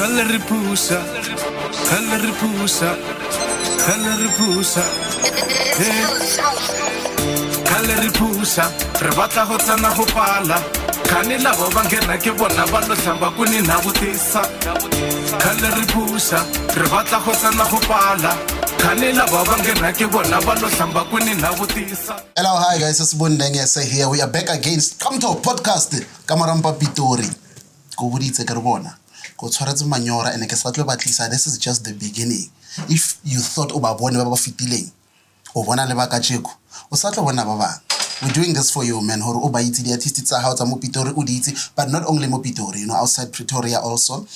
Kaleripusa, rebata ho tsana ho pala. Kanila ho bangena ke bona ba lo hlamba kuni na botisa. Kaleripusa, rebata ho tsana ho pala. Kanila ho bangena ke bona ba lo hlamba kuni na botisa. Hello, hi guys, it's Bundengese here. We are back again. Come to podcast. Kamarampa Pitori. Go buditse ke re bona. Go tshwaretse manyora ene ke sa tlo batlisa. This is just the beginning. If you thought ba bone ba fitileng, o bona le ba ka tsheko. O sa tlo bona ba bang. We're doing this for you, man. Hore o ba itse di artists tsa hao tsa mo Pitori o di itse, but not only mo Pitori, you know, outside Pretoria also.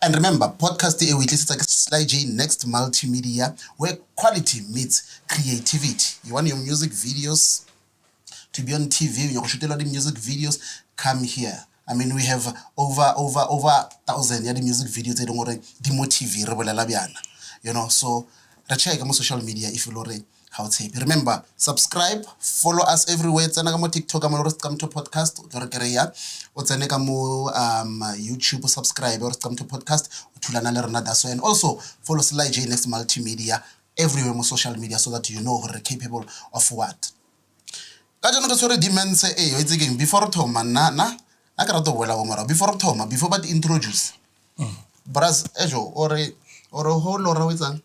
And remember, podcast e we tlisetsa ke Sly J Next Multimedia, where quality meets creativity. You want your music videos to be on TV, you shoot a lot of music videos, come here. I mean, we have over 1,000 the music videos that don't di mo TV re bolela bjana. You know, so re check on social media if you lore how to remember, subscribe, follow us everywhere. Tsena ka mo TikTok, ka mo come to podcast, o tlo kereya. O tsene ka mo YouTube, subscribe or come to podcast, o thulana le rena daso. And also follow Sly J Next Multimedia everywhere on social media so that you know we're capable of what. Ka jeno ke sore dimense yo itse ke before Thoma na ka rato bola go mara before Thoma before but introduce. Bras ejo ore ho lora wetsang.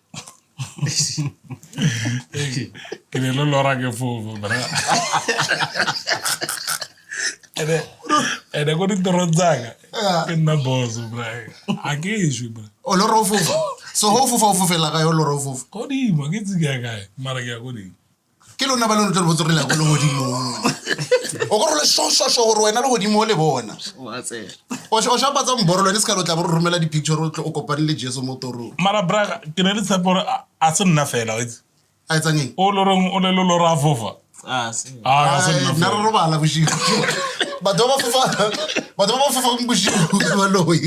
Ke le lora ke fofo bra ene go ditorotsaka ke nna boss bra a ke ishu bra o lora fofo so ho fofo fofela ka yo lora fofo go di mo ke tsi ka kae mara ke ya go di ke lona ba lona tlo botsogela go le godimo o go re sho gore wena le godimo le bona wa tsela o shapa tsa mboro le ska lo tla bo romela di picture o kopane le Jesu mo toro mara bra ke ne le tsapore a se nna fela o itse a etsang o lorong o le lora fofa se se nna na re robala boshiko ba do ba fofa go boshiko ba loi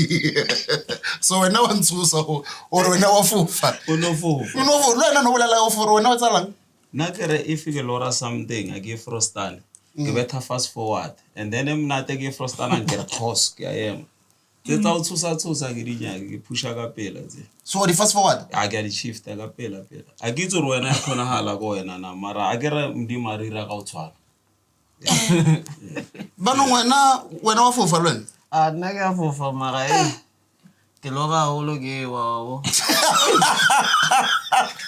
so wena wa ntsusa o wena wa fofa o no fofa lo ena no bolela o foro wena wa tsalang na kere if you lora something I give frostane ke better fast forward and then emnate ke frostane and get pause ke am ke tsa utsusa ke di nya ke pusha ka pela tse so di fast forward a ke di shift ka pela a ke itse re wena ya khona hala go wena na mara a ke re ndi marira ka utshwana ba no wena wa fofa lwen a nna ke a fofa mara ke lora holo ke wa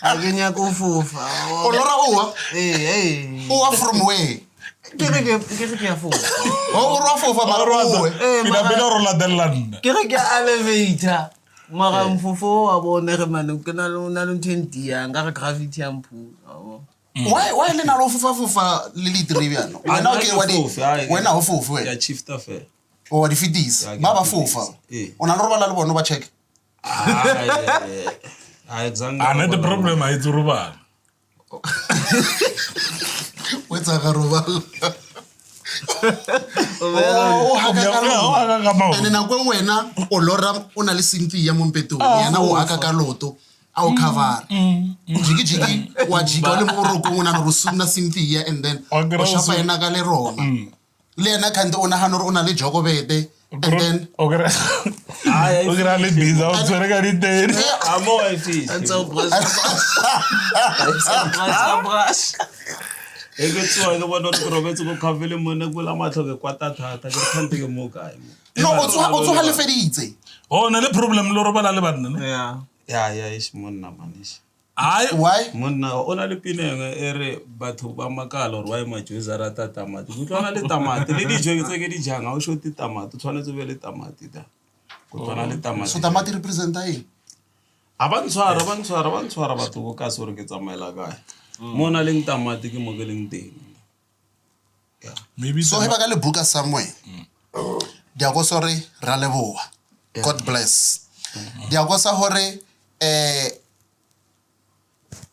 a ke nya ko fofa o lora o wa from where ke ke a fofa o ro fofa mara o pila ro la delanda ke re ke elevator mara mfofo wa bone re mane ke na le ntenti ya nga re gravity ya mphu why le na lo fofa le litribiano wena o ke wa di wena o fofa ya chifta fe o di fitis ba fofa o na lo robala le bona ba check exactly ana the problem I tse robala wetsa ga robala ene na kwa wena o lora o na le Cynthia mo mpetong yana o haka ka loto a o cover jigi wa jiga le mo roko ona no suna Cynthia and then o shapa ena ka le rona le ena khante ona ha no ona le jogobete and then ogre le biza o tsere ka ditene amo ifisi antsa brush ege tswa ke bona re robetse go khavele mone go la matlo ke kwata thata ke khante ke mo kae no o tsoha le feditse o na le problem lo robala le banna no ya is monna manish ai why monna ona le pinenge ere batho ba makala re wa imajuza rata tamati go tlona le tamati le dijo tse ke di janga o shoti tamati tshwanetse be le tamati da go tlona le tamati so tamati representa eng abantshwara batho go ka sore ke tsamaela kae mona leng tamati ke mo ke leng teng maybe so he ba ka le buka somewhere dia go sorry ra leboa God bless dia go sa hore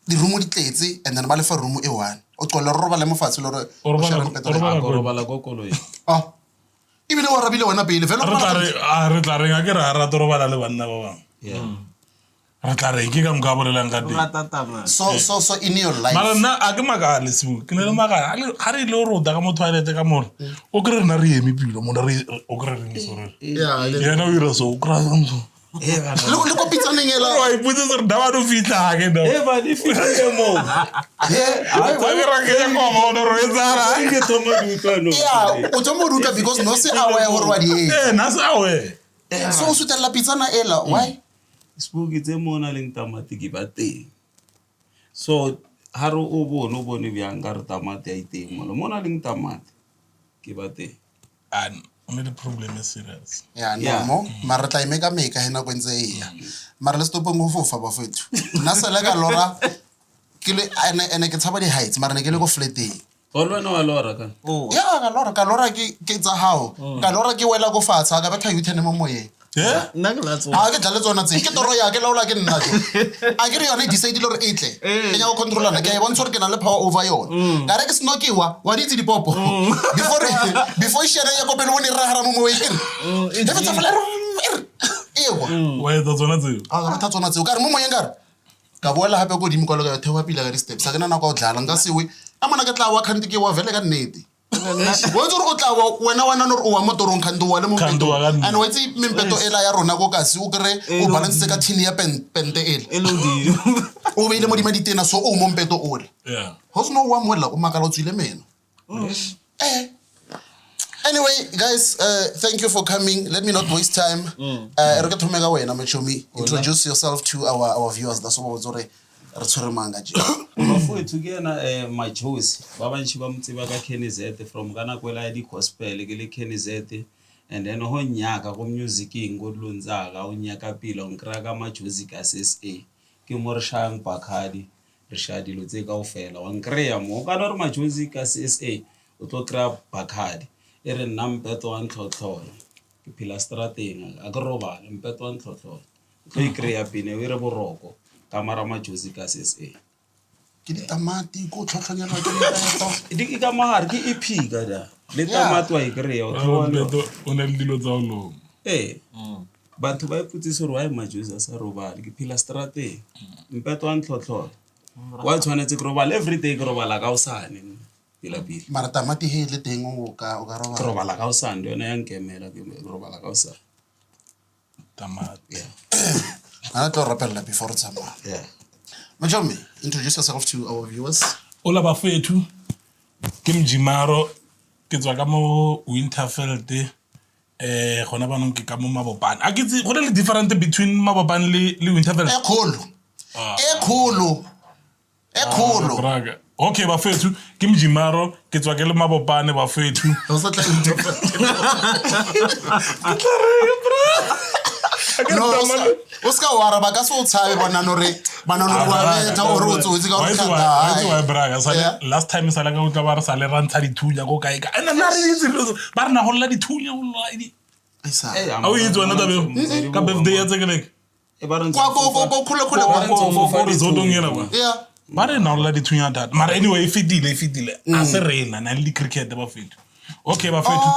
di rumo di tletse and then ba le fa rumo e one o tlola roba le mofatse le re robala go koloi ibile wa rabile wena pele fela re tla renga ke ra ra robala le banna ba bang re tla re ke ka mga bolelang ka teng so in your life mara nna a ke makale sibu ke ne le makala ga re ile o rota ka mo toilet ka mona o kre rena re eme pilo mona re o kre re ngisore yeah yena o ira so o kra Le ko pitsaneng ela. wa ipotsa gore da ba no fitlha ke no ba di fitlhile mo tsa ke ra ke ya kwa mo no re tsara ke thoma di utlwa no Yeah, o tsamo ruta because no se aware gore wa di na sa we so o sutela pitsana ela why spooky tse mo na leng tamati ke ba teng so ha re o bone bjang ka re tamati a iteng mo na leng tamati ke ba teng and only the problem is serious ya no mara tla imeka meka hena kwentse ya mara le stopo ngo fofa ba fethu nna sele ka lora ke le ene ke tshaba di heights mara ne ke le go flatting olwena wa lora ka ya ka lora ke tsa hao ka lora ke wela go fatsha ka batla U10 mo moyeng nna ke la tsona a ke dlale tsona tse ke toro ya ke laola ke nna a ke re yone decide le re etle ke nya go controlana ke bona gore ke na le power over yone ka re ke snokiwa wa ditse dipopo before share ya kopelo o ne ra hara mo moyeng e fetsa fela ewa wa etsa tsona tseo a ga batla tsona tseo ka re mo moyeng ka re ka boela hape go dimo kwalo ka thewa pila ka di steps a ke nana ka o dlala nka sewe a mona ke tla wa khanti ke wa vele ka nnete wo tsore o tla wa wena wana no o wa motorong khanto wa le mo Khanto wa ka nnete. and wa itse mempeto ela ya rona go kasi o kre o balance ka thini ya pente ele elodi o beile mo ditena so o mo mpeto ole yeah ho sno wa moela o makala o tswile meno anyway guys thank you for coming let me not waste time re ke thomeka wena Machomi introduce yourself to our viewers that's what was re tshwere manga je bafowethu ke yena majosi ba bantši ba motseba ka Kenizet from kana kwela ya di gospel ke le Kenizet and then ho nyaka go musicing go lontsaka o nyaka pila on kra ka majosi ka SA ke mo re shang Bakhadi re sha dilo tse ka ofela wa nkreya mo kana re majosi ka SA o tlo kra Bakhadi e re nna mpeto wa ntlhotlholo ke phila strateng a ke robala mpeto wa ntlhotlholo tlo ikreya pine we re boroko kamara majosi ka SA ke ditamati ko tlhotlhonyana ke dipeto di ka mahar ke EP ka da le tamati wa ikreya o tlola o ne le dilo tsa lo batho ba iputsise gore wa majosi a sa robala ke phila strateng mpeto wa ntlhotlholo wa tshwanetse ke robala every day ke robala ka osane pila pila mara tamati he le teng o ka ke robala ka osane yona ya nkemela ke robala ka osane tamati ana tlo rapella before tsama Machomi introduce yourself to our viewers ola bafethu ke Mjimaro ke tswa ka mo Winterfeld gona ba nong ke ka mo Mabopane a ke tse go le different between Mabopane le Winterfeld e kholo braga okay bafethu ke Mjimaro ke tswa ke le Mabopane bafethu o sa tla no o ska wara ba ka se o tshabe bona no re wa betha o re o tsotsi ka o wa braga sa last time sa la ka o tla ba re sa le rantsha dithunya go kae ka ena na re ditse ba re na go lla dithunya go lla di a o itse wena tabe ka birthday ya tsekeleke e ba re ko khule go re zodong yena ba yeah ba re na go lla dithunya data mara anyway fitile a se rena na le di cricket ba fethu okay ba fethu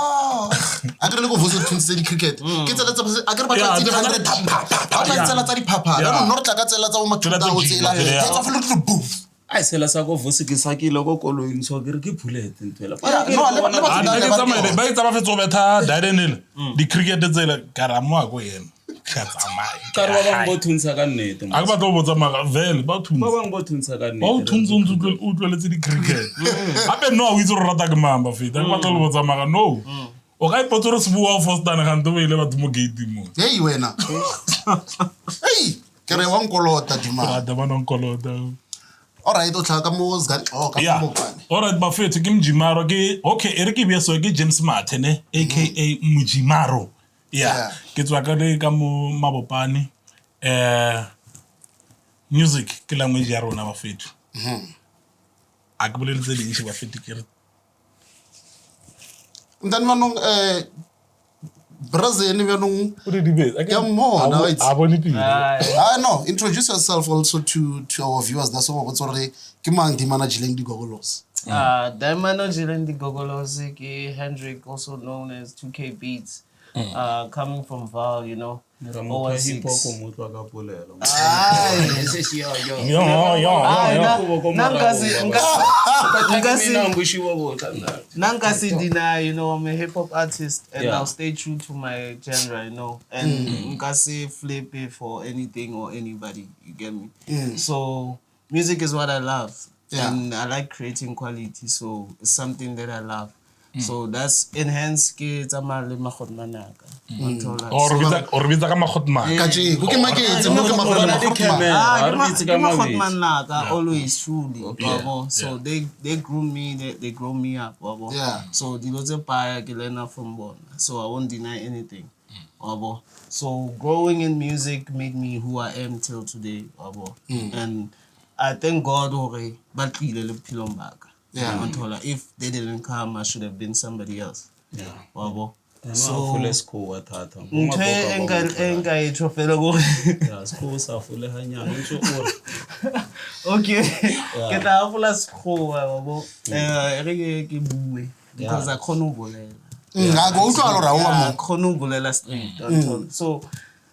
a ke re le go vusa tshwantse di cricket ke tsela tsa a ke re ba tsa di 100 ba tla tsela tsa di phapha la no re tla ka tsela tsa o mathuta o tsela ke tsa fela tlo boom ai sela sa go vusi ke sa ke le go koloing so ke re ke phulete ntwela no le ba itse ba fetso betha dadenele di cricket tsela karamo a go yena ka re ba bang bo thuntsha ka nnete a ke batla go botsa maga vele ba thuntsha ba bang bo thuntsha ka ba o nnete thuntsha o utlweletse di cricket hape no a o itse re rata ke mamba feta a ke batla go botsa maga no o ka ipotsa re se bua fostana ga nto ba ile batho mo gate mo hey wena hey ke re wa nkolota dima rata ba no nkolota alright o tla ka mo zga ka yeah Mabopane alright ba fethu ke Mjimaro ke okay ere ke bia so ke James Martin aka Mjimaro yeah ke tswa ka le ka mo Mabopane music ke language ya rona ba fethu a ke bolele tse dintsi ba fethu ke re ndan manong Brazil manong o di bese ya mo na it's a bone pile no introduce yourself also to our viewers that's what what's already ke mang di managing di gogolos Diamond Jilendi Gogolosi, Hendrik, also known as 2K Beats, coming from Val, you know. hip hop o motho ka polelo Nankasi deny, you know, I'm a hip hop artist and I'll stay true to my genre, you know. And Nkasi flip it for anything or anybody, you get me? So music is what I love. And I like creating quality, so it's something that I love. So that's enhance ke tsamale makhotmanaka. Or bitsa ka makhotman. Kaje, go ke maketse mo ke makhotman naka always truly. So they groom me, they grow me up. So dilo tse paya ke learn from bona. So I won't deny anything. So growing in music made me who I am till today. And I thank God hore ba tlile le bophelong baka. If they didn't come, I should have been somebody else. So school thata enka e trofela go school sa fule hanyane ntse okay ke tla fula school ke bue because I khona ubolela go utlwa lo ra wa mo khona ubolela straight. So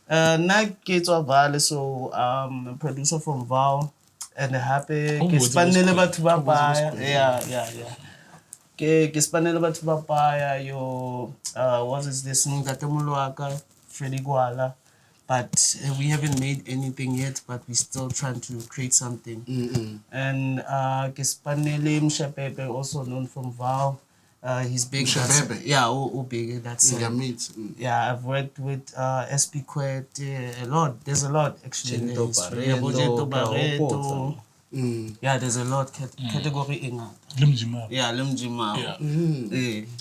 na ke tswa Vaal, so I'm a producer from Vaal. And happy ke spanele batho ba baya ke spanele batho ba baya yo what is this Ngatemolwaka Freddy Gwala, but we haven't made anything yet, but we're still trying to create something. And ke spanele Mshapepe, also known from Vaal. He's big. Big. That's yeah. I've worked with SP Quet a lot. There's a lot actually. Barreto. Yeah, there's a lot category inga. Limjima. Limjima.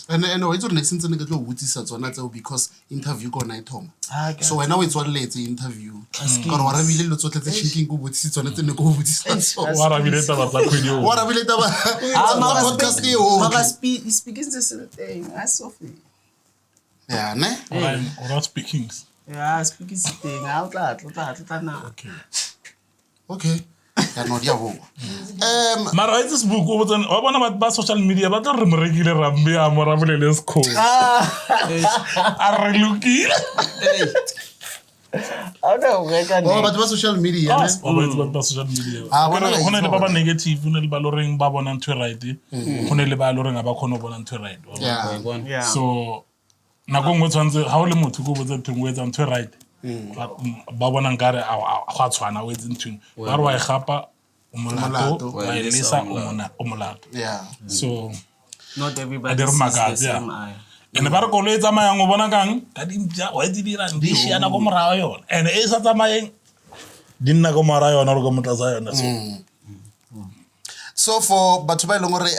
And why don't next thing go wutsisa tsona tseo because interview go night home. So when now it's all late interview. Ka wa rabile lo tsotletse thinking go wutsisa tsona tsene go wutsisa. Wa rabile taba tsa khwedi. Wa rabile taba. Podcast e o. Mara speaking this thing. I Sophie. Yeah, ne? Or speaking. Yeah, speaking thing. Out now. Okay. Ya no dia bo. Mara this book o botsa wa bona ba social media ba tla re morekile rambe a mo rabile le school. Are looking. But ba social media ne? Ba social media. Hona le ba ba negative, hona le ba loreng ba bona ntwe right. Hona le ba loreng ba khona bona ntwe right. Yeah. So nako ngwe tshwantse ha o le motho go botsa thengwe etsa ntwe right. Ba bona nkare a go tshwana o etsa ntweng ba re wa igapa o molato wa elisa o molato. So not everybody sees the same eye. Ene ba re go le tsamayang o bona kang ka dimpja o etsi dirang di shiana go morago yona ene e sa tsamayeng di nna go morago yona re go motlatsa yona. So for batho ba ileng gore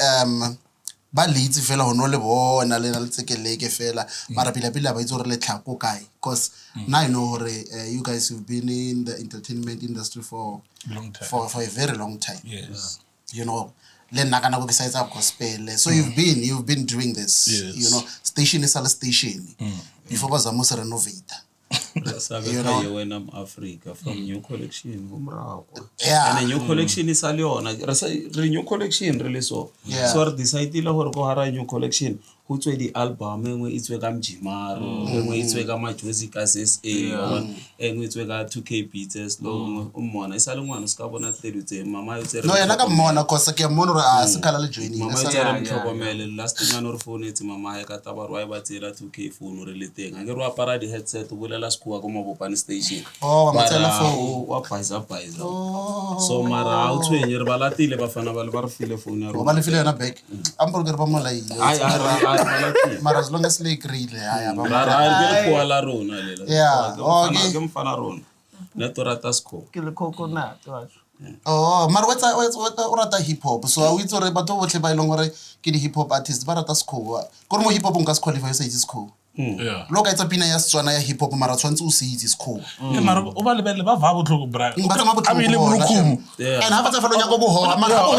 ba litsi fela ho no le bona le tsekeleke fela mara pila ba itse gore le tlhako kae because now I know hore you guys have been in the entertainment industry for a very long time. Yes. You know le nna kana go ke sa etsa gospel, so you've been doing this. You know station is a station before ba zamo se renovate. You know when I'm Africa from New Collection yeah, and New Collection is aliona re New Collection really so re decide la hore go hara New Collection go tswe di album engwe itswe ka Mjimaro engwe itswe ka Majozi ka SA engwe itswe ka 2K Beats lo mmona isa le ngwana ska bona tledutse mama yo tsere no yana ka mmona kosa ke mmona re a se kala le joining mama yo tsere mtlhokomele last thing ano re phone etsi mama ya ka taba rwa e ba tsela 2K phone re le teng a ke re apara di headset o bolela skua go Mabopane station wa telephone wa paisa so mara o tshwenye re balatile ba fana ba le ba re file phone ya ro ba le file yana back ampo ke re ba molai mara as long as le agreele aya ba mara ke go ala rona lela okay ke mfana rona netorata sko ke le coconut mara o rata hip hop, so a o itse re batho botlhe ba ileng gore ke di hip hop artists ba rata skowa gore mo hip hop nka se qualify sa itse skowa. Lo ka etsa pina ya Setswana ya hip hop mara tshwantse o se itse skowa. Mara o ba lebele ba va botlhoko bra ba tsama botlhoko le borukhumo and ha ba tsa falo nya go bohola mara go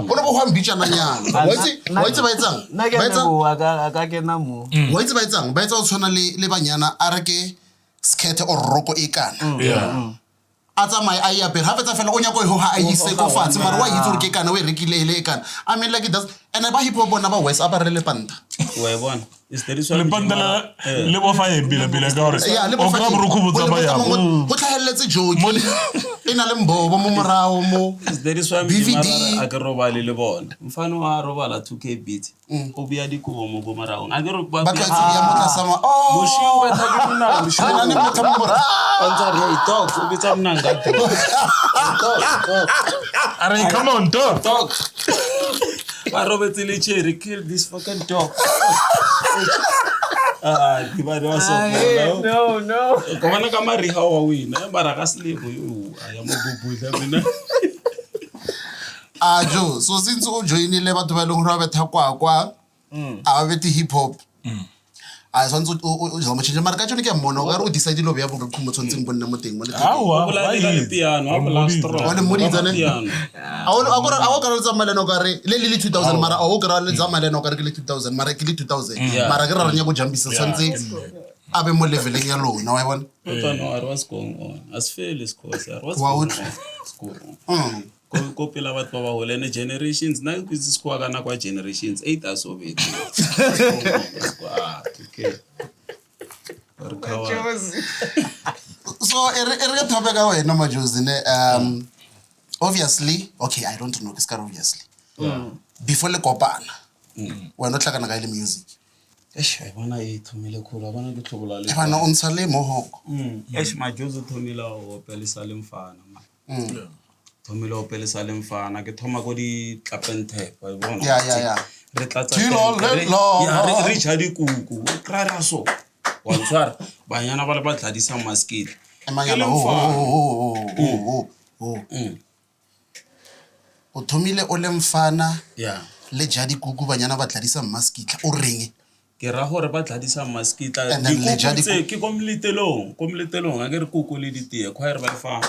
bona bo hwa mbitshana nyana wa itse ba etsang ka kena mo wa itse ba etsa o tshwana le banyana a reke skirt or roko e kana a tsamaya a ya ha fetsa fela o nya go ha a ise go fatshe mara wa itse gore ke kana o e rekile ile e kana I mean like it does and ba hip hop bona ba West a ba re le panta wa bona Is that is why lepantela le bofa e pila ka gore o kra borukhu bo tsamaya go tlhaeletse joke e na le mbobo mo morago mo is that is why Mjimara a ke robale le bona mfano wa robala 2k beat o bia dikubo mo bo maraong a ke re ba tla ya motla sama Mushiu wa thakuna mushiu na ne motho mo morago Panza re talk o bitsa mnanga talk are come on talk ba robetse le cherry kill this fucking dog di ba do so No. ko bana ka mari ha wa wina bara ka slip yo aya mo bubula mina jo so since o joinile batho ba leng gore ba betha kwa a ba beti hip hop a swantse o mo change mara ka tsone ke mmono ka re o decide lo be ya bo khummo tshontseng bonna mo teng mo le teng awa o la le piano a bola strong wa le moditsane a o ka re tsamaleno ka re le 2000 mara o ka re le tsamaleno ka re ke le 2000 mara ke le 2000 mara ke ra ranya go jumpisa swantse a be mo leveleng ya lona wa bona what's going on as fail is course what's going on ko pela batho ba ba holene generations na ke se kwa kana kwa generations 8 asobeti okay so re topic ka wena Majozi ne obviously okay I don't know kiska obviously before le kopana wena o tlhakana ka ile music I bona e thomile khula bona ke tlhobola le bana o ntsha le mohoko Majozi thomila o pelisa le mfana thomile o pelisa le mfana ke thoma go di tlapente wa bona ya re tlatsa re ja dikuku o krara so wa tswara banyana ba le ba tladisa maskete emanyana o thomile o le mfana le ja dikuku banyana ba tladisa maskitla o reng ke ra gore ba tladisa maskitla dikuku ke komletelong a ke re kuku le ditie khwa re ba fa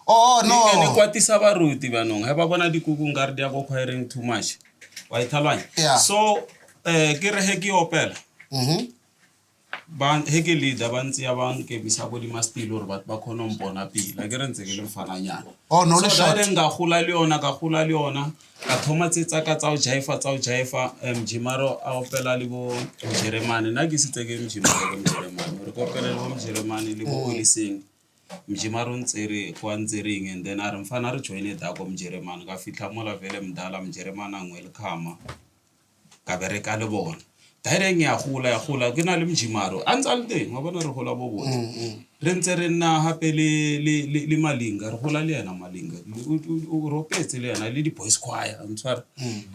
no ne kwatisa baruti banong ha ba bona dikuku ngare dia go khwaireng too much wa ithalwanya so ke re he ke opela ba he ke leader ba ntse ya bang ke bisa go di mastilo gore batho ba khona mpona pila ke re ntse ke le mfananyana no le shot nga khula le yona ka thoma tsetsa ka tsa o jaifa Mjimaro a opela le bo Mjeremane na ke sitse ke Mjimaro re kopela le bo Mjeremane le bo Oliseng Mjimaro ntsere kwa ntsering and then a re mfana re join it ako Mjeremane ka fitla mola vele mdala Mjeremane a welcome ka bereka le bona direng ya khula ke na le Mjimaro a ntsa le teng wa bona re gola bo botse re ntse re nna hape le Malinga re gola le yana Malinga o ropetse le yana le di boys choir ntshwara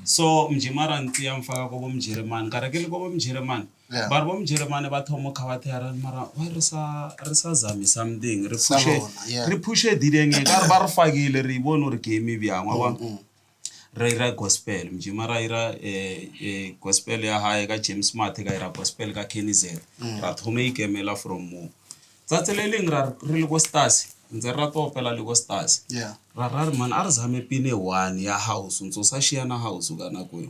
so Mjimaro ntse ya mfaka go bo Mjeremane ka re ke le go bo Mjeremane ba re bo Mjeremane ba thomo khawathera mara wa re sa zami something re pushe direng ka re ba re fakile re bona re game byang wa bona re ira gospel Mjimaro ira gospel ya hae ka James Smart ka ira gospel ka Kenny Z ra thome ikemela from mo tsatsheleleng ra re le go stars ntse ra topela le go stars ra man a re zame pine 1 ya house ntso sa shiana house kana ko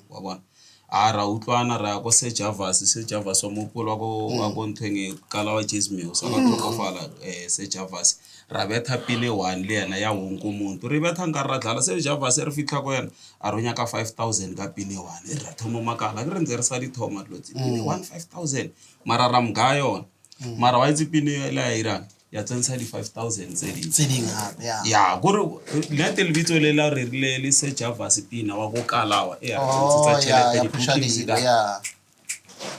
wa bona a ra utlwana ra go se Javas wa mopolo wa go nthweng kala wa Jasmine sa ba tlhokofala se Javas ra betha pine 1 le yana ya wonko muntu re betha nka ra dlala se Javas re fitla go yana a ronya ka 5000 ka pine 1 re ra thomo makala ke re ntse re sa di thoma tlotsi pine 1 5000 mara ra mga yona mara wa itse pine la ira ya tsensa di 5000 tseding ya gore le televitso le la re le se Javas pina wa go kalawa ya tsetsa chelete di publicity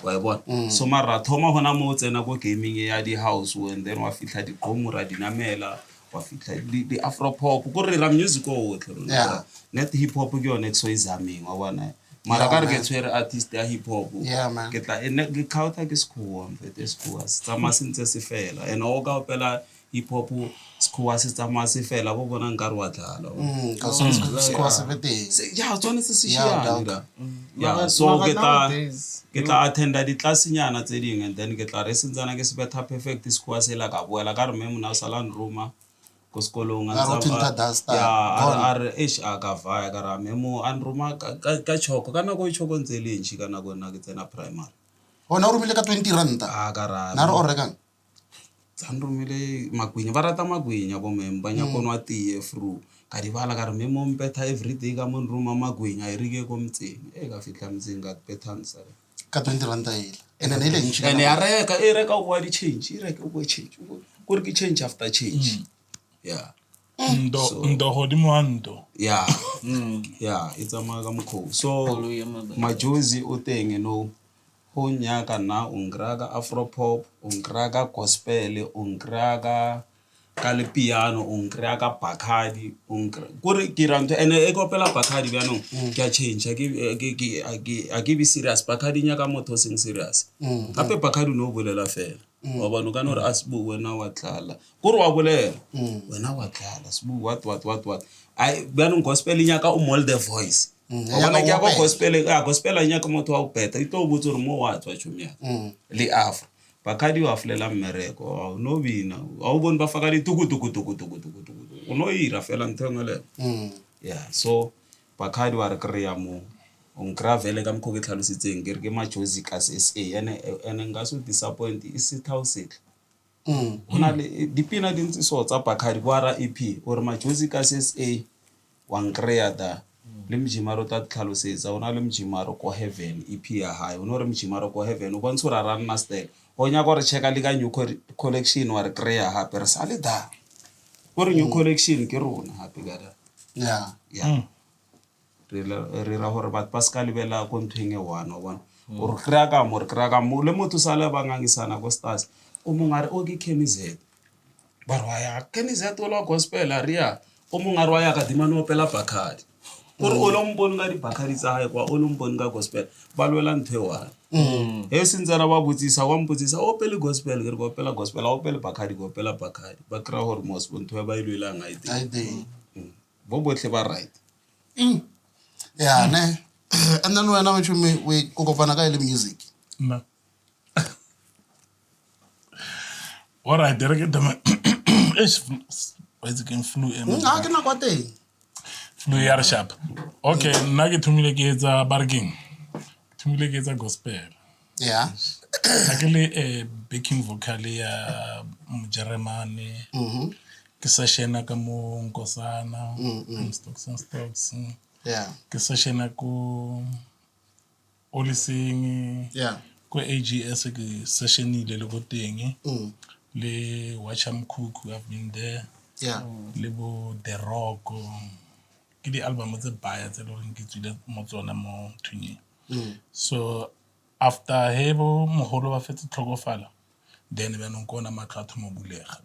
wa bona so mara thoma hona mo tsena go gaming ya di house and then wa fitla di qomura dinamela wa fitla di afro pop go re ra music o tlhelo net hip hop ke yone exo izaming wa bona mara ka re ke tswere artist ya hip hop ke tla ke khauta ke skhuwa mfete skhuwa tsama sentse se fela and o ka opela hip hop skhuwa se tsama se fela bo bona nka re wa tlala ka skhuwa se bete ya tsone se shiyana ya so ke tla attenda di class nyana tse ding and then ke tla re sentsana ke se betha perfect skhuwa se la ka boela ka re memo na salan roma ko sekolong are akavaya ka ra memo an roma ka choko kana go choko ntse le ntshi kana go nna ke tsena primary ona o rumile ka 20 rand ka ra na re o rekang tsan rumile magwinya ba rata magwinya bo memba nya konwa tie fru ka di bala ka re memo mpetha everyday ka mon roma magwinya e rike ko mtseng ka fitla mtseng ka pethansa ka 20 ranta ile and then ile ntshi and ya reka o di change change go re ke change after change yeah ndo hodimo ando yeah it's a maga mkho so majozi o teng ho nyaka na ungraga afropop ungraga gospel ungraga kale piano ungraga Bacardi gore ke ranto ene e kopela Bacardi bano ke a change a give serious Bacardi nyaka motho sing serious gape Bacardi no bolela fela wa bona ka no re asbu wena wa tlala gore wa bolela wena wa tlala sbu what ai bano gospel nyaka o mold the voice bona ke go gospel nyaka motho wa upeta ito botso re mo wa tswa tshumya le afro Bacardi wa flela mmereko no bina a o bone ba faka di tuku o no ira fela ntengele yeah so Bacardi wa re kreya mo on gravele ka mkho ke tlhalositseng ke re ke majozi ka SA ene nga so disappoint is 1000 ona le dipina dintsi so tsa Bacardi wa ra EP or majozi ka SA wa nkreya da le mjimaro ta tlhalosetsa ona le mjimaro ko heaven EP ya high ona re mjimaro ko heaven o bontsho ra run master o nya go re checka le ka new collection wa re kreya ha per sale da go re new collection ke rona hape gada yeah re ra hore bat Pascal bela ko nthenge one o bona o re kreya ka mo le motho sale ba ngangisana ko stars o mongare o ke Kenizet barwaya Kenizet o la gospel aria o mongare wa ya ka dimano opela Bacardi gore o lo mbone ka di Bacardi tsa hae kwa o lo mbone ka gospel ba lwela nthewa he sintsana ba botsisa wa mpotsisa o pele gospel ke re go opela gospel o pele Bacardi go opela Bacardi ba kra hore mos bontho ba ilwela ngaite bo botle ba right yeah ne and then wena machumi we kokopana ka ile music na what I did get them is basically flu ke na kwa teng flu ya sharp okay nna ke thumile ke etsa barking thumile ke etsa gospel yeah akele backing vocal ya Mjeremane ke seshena ka mo Nkosana stocks yeah ke seshena ko Olising yeah ko AGS ke sessionile le go teng le Wachamkuku I've been there yeah le bo The Rock ke di album tse baya tse lo reng ke tsile mo tsona mo thunye so after hebo moholo ba fetse tlhokofala then ba nong kona matlhatho mo bulega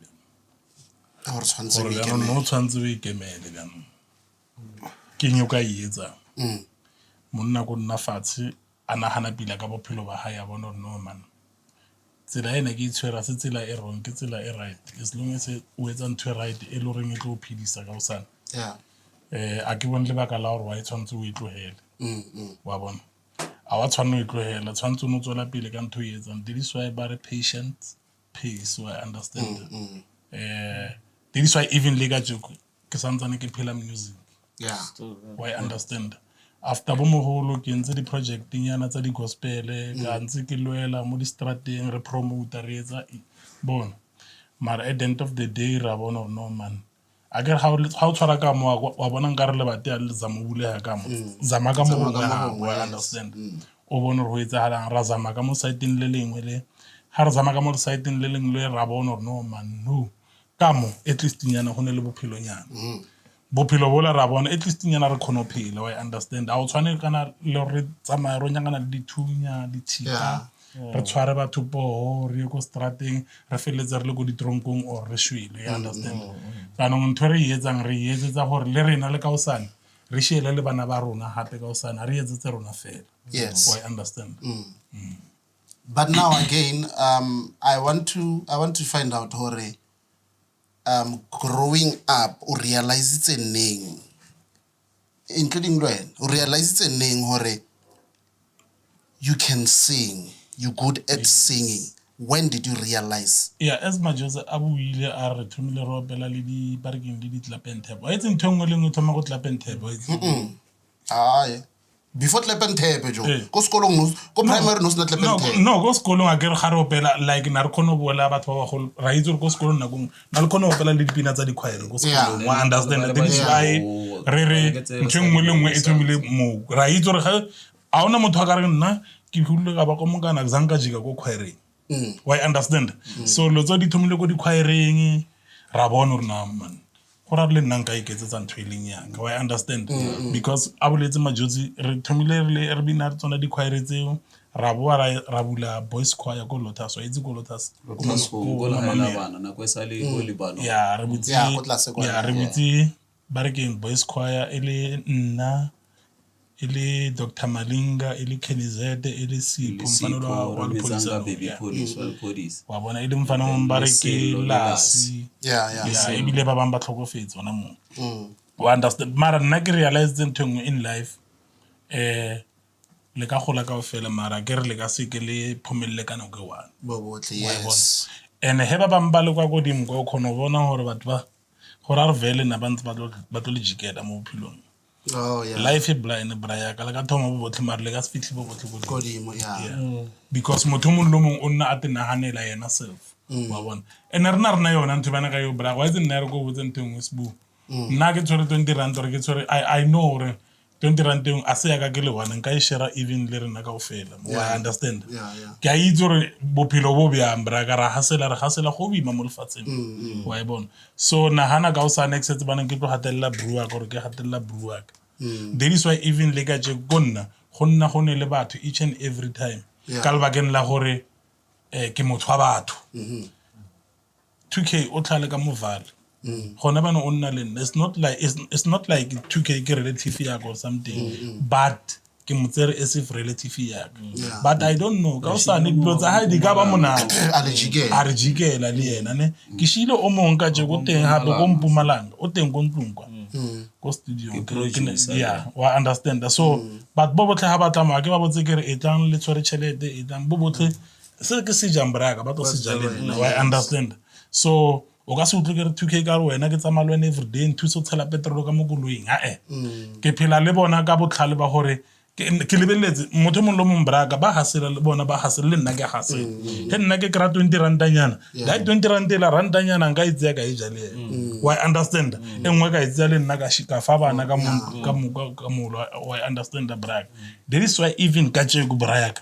or tshwantse gore ya no tshwantse o ikemele ya no ke nyoka yetsa monna go nna fatshe ana hana pila ka bophelo ba hae ya bona no man tsela ena ke itshwera se tsela e wrong ke tsela e right as long as o etsa ntwe right e lo reng e tlo phidisa ka usana yeah a ke bone le baka la gore wa tshwantse o itlogele wa bona a wa tshwanno itlogela tshwantse no tswela pele ka ntho e etsang this is why bare patient pace so I understand this is why even le ka joko ke santsane ke phela music yeah why understand after bo mogolo ke ntse di project nyana tsa di gospel ka ntse ke lwela mo di strateng re promote re etsa bona mara at the end of the day ra bona no man agar how tshwara ka mo wa bona nka re le bate a le zama bulega ka mo zama ka mo I understand o bona re ho etsa halang ra zama ka mo site le lengwe le ha re zama ka mo site le lengwe le ra bona no man no ka mo at least nyana go ne le bophelo nyana bophelo bola ra bona at least nyana re khono phela I understand a o tshwane kana le re tsamaya ro nyangana le dithunya ditshika re tshware batho po re go strateng re feletse re le go ditronkong or re shwele you understand kana ntho re yetsang re yetsetsa gore le rena le kaosana re shele le bana ba rona hape kaosana re yetsetse rona fela yes I understand but now again I want to find out hore growing up o realize it's a name including Lwen o realize it's a name hore you can sing you good at singing when did you realize yeah as majosa abuile a re thumile ro pela le di parking le di tlapentebo it's ntongwe le ngwe thoma go tlapentebo before tlapentebo jo ko sekolong no ko primary no sna tlapentebo no go sekolong a ke re gare opela like na re khono boela batho ba go ra itse go sekolong na go na le khono opela le dipina tsa di choir go sekolong wa understand that is why re ntongwe le ngwe e thomile mo ra itse re ga a ona motho a ka re nna ke hulile ka ba ko mokana ke zanka jika ko choireng why understand so lo tso di thomile ko di choireng ra bona re na man go ra le nna nka iketsetsa ntho e leng yang why understand because a boletse majotsi re thomile re bina re tsona di choir tseo ra boa ra bula boys choir ko Lotus wa itse ko Lotus go la bana na kwesale go libano ya re butse ba re ke boys choir ele nna ele Dr Malinga ele Kenizete ele Sipho mfana wa police wa bona ile mfana ba re ke Lasi ebile ba bang ba tlhokofetse ona mo wa understand mara nna ke realize ntho in life le ka gola ka ofela mara ke re le ka se ke le phomelle kana go one bo botle yes and he ba bang ba le kwa godimo go khona bona hore batho ba gore re vele na bantse ba tlo le jikela mo bophilong life is blind braya ka la ka thoma bo botle mara le ka se fitlhe bo botle godimo because motho mo lo mong o nna a tenaganela yena self wa bona and rena yona ntho bana ka yo bra wa itse nna re go botse ntho ngwe sbu nna ke tshwere 20 rand or ke tshwere I know gore 20 rand a se ya ka ke le wana nka e share even le rena ka ofela I understand ke a itse gore bophelo bo bya mbra ka ra hasela go bima mo lefatsheng wa bona so nahana ka o sa next bana ke tlo hatella brewer gore ke hatella brewer that is why even le ka je gonna go ne le batho each and every time ka le bakeng la gore ke motho wa batho 2K o tlhale ka movale gona bana o nna le it's not like 2K ke relative ya or something but ke motsere as if relative ya but I don't know ka o sa ne dilo tsa ha di ka ba monate a re jikela le yena ne ke shile o mong ka je go teng hape go Mpumalanga o teng go ntlong kwa go studio wa understand so but bo botle ha ba tla ke ba botse ke re etlang le tshware chelete etlang bo botle se ke se jambraka ba to se jalena wa understand so o ka se utlwe ke re 2K ka re wena ke tsamalwane every day nthuso tshela petrol ka mo koloing ke phela le bona ka botlhale ba gore ke lebeletse motho mo lo mong braka ba hasela le bona ba hasela le nna ke hasela he nna ke kra 20 randanyana la 20 randela randanyana nka itse ka e jale why understand engwe ka itse le nna ka shika fa bana ka mo why understand the braka there is why even ka tshego braka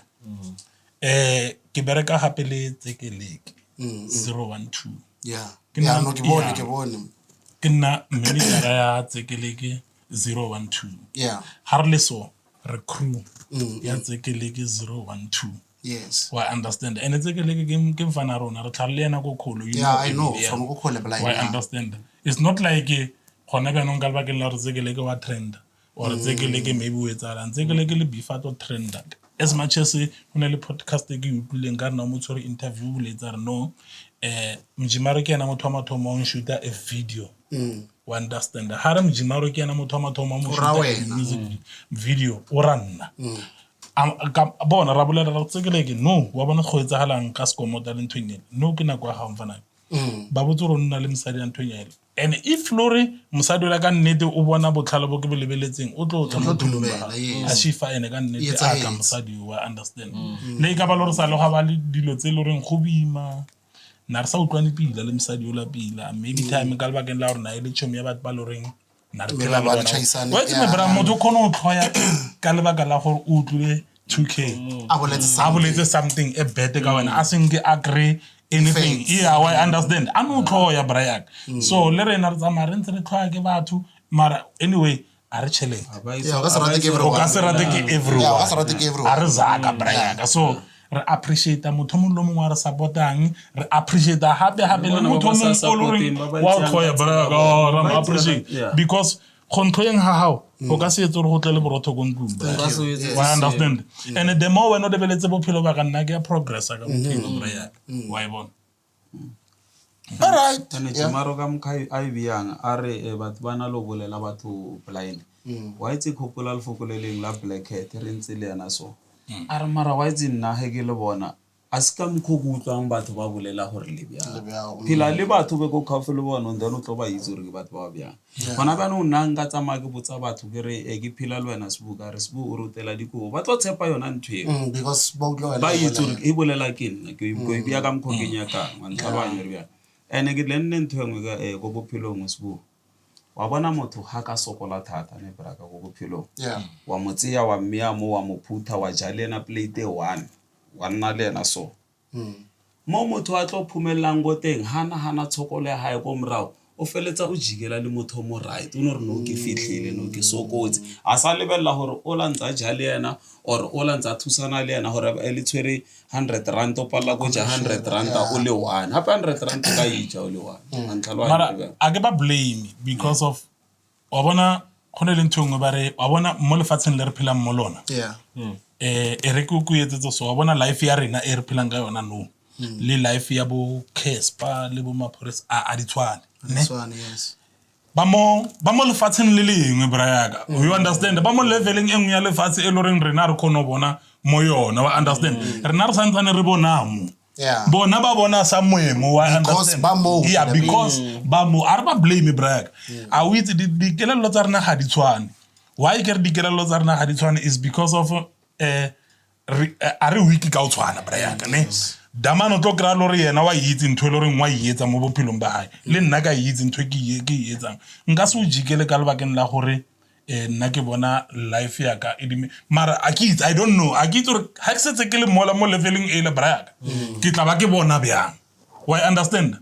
ke bereka hape le tsekeleke 012 ke bone ke nna manager ya tsekeleke 012 ha re le so re crew ya tsekeleke 012 why understand and tsekeleke ke mfana rona re tlhalle yena go kholo I know from go khole blind why understand it's not like gona ba nong ka ba ke la re tsekeleke wa trend or tsekeleke maybe o etsalang tsekeleke le bifato trend as much as hona le podcast ke utlwileng ka nna mo tshwere interview le etsa re no Mjimaro ke yana motho wa mathomo o shoota a video wa understand ha re Mjimaro ke yana motho wa mathomo mo shoota music video o ranna bona ra bolela ra tsekeleke no wa bona go etsagalang ka sekomota le nthweng no ke na kwa ga mfana ba botse go nna le msadi ya nthweng ele and if lori mosadi la ka nnete o bona botlhalo bo ke bo lebeletseng o tlo tla mo thulumba a shifa ene ka nnete a ka mosadi wa understand le ka ba lori sa le ga ba le dilo tse loreng go bima na re sa utlwane pila le msadi o la pila maybe time ka le bakeng la gore na ile tšhomi ya batho ba loreng na re phela le bona wa itse me bra motho khona o tlhoya ka le baka la gore o utlwile 2K a boletse something a bad ka wena a seng ke agree anything I understand I no tlhoya brayak so le rena re tsamaya re ntse re tlhoya ke batho mara anyway a re tšhelete ka se rate ke everyone a re zaka brayak so re appreciate motho mo lo mongwe wa re supportang re appreciate hape le motho mo wa tlhoya brayak ra appreciate because controlling how o ka se etsa re go tle le borotho go ntlong I understand and the more when o lebeletse bophelo ba ka nna ke progress ka bophelo brayak wa bona all right Maro ka mkhai a biyang a re batho bana lo bolela batho blind wa itse khopola le fokoleleng la Black Cat re ntse le yana so a re mara wa itse nna he ke le bona a se ka mkhokutlang batho ba bolela gore le bya phila le batho be go khafe le bona ndano tlo ba itse re batho ba bya bona ba no nna nka tsamaya ke botsa batho ke re ke phila le wena sebuka re sebu o rotela diko ba tlo tshepa yona ntwe because ba utlwa ba itse re e bolela ke nna ke go bya ka mkhokenya ka wa ntlabanya re bya ene ke le nne ntwe ngwe ka go bophelo ngwe sebu wa bona motho ha ka sokola thata ne braka go bophelo Yeah. wa mo tseya wa mmea mo wa mo phutha wa ja lena plate e 1 wa nna lena so mo motho a tlo phumellang go teng hana tshokolo ya hae go mrao o feletsa o jikela le motho mo right o no re no ke fitlhile no ke sokotse a sa lebella hore o la ntsa ja le yena or o la ntsa thusana le yena hore e le tshwere 100 rand o palla go ja 100 rand o le 1 hape 100 rand ka ija o le 1 antlhalwa mara a ke ba blame because of wa bona go ne le ntho ngwe ba re wa bona mo lefatsheng le re phelang mo lona Yeah. e re ke go etsetsa so wa bona life ya rena e re phelang ka yona no le life ya bo Casper le bo Maphorisa a di tshwane This one, yes. ba mo lefatsheng le lengwe brayaka you understand ba mo leveling engwe ya lefatshe e loreng rena re khona bona mo yona wa understand rena re santsane re bonamo Yeah. bona ba bona sa moemo wa Because understand ba mo. yeah because ba mo are ba blame brayaka a we di kelello tsa rena ga di tshwane why ke re di kelello tsa rena ga di tshwane is because of a re weak ka o tshwana brayaka ne damano tlo kra lo re yena wa itse ntwe lo reng wa ietsa mo bophelong ba hae le nna ka itse ntwe ke ietsang nka se o jikele ka lebakeng la gore nna ke bona life ya ka edime mara I don't know a ke itse gore ha ke setse ke le mola mo leveling e le brayaka ke tla ba ke bona byang why understand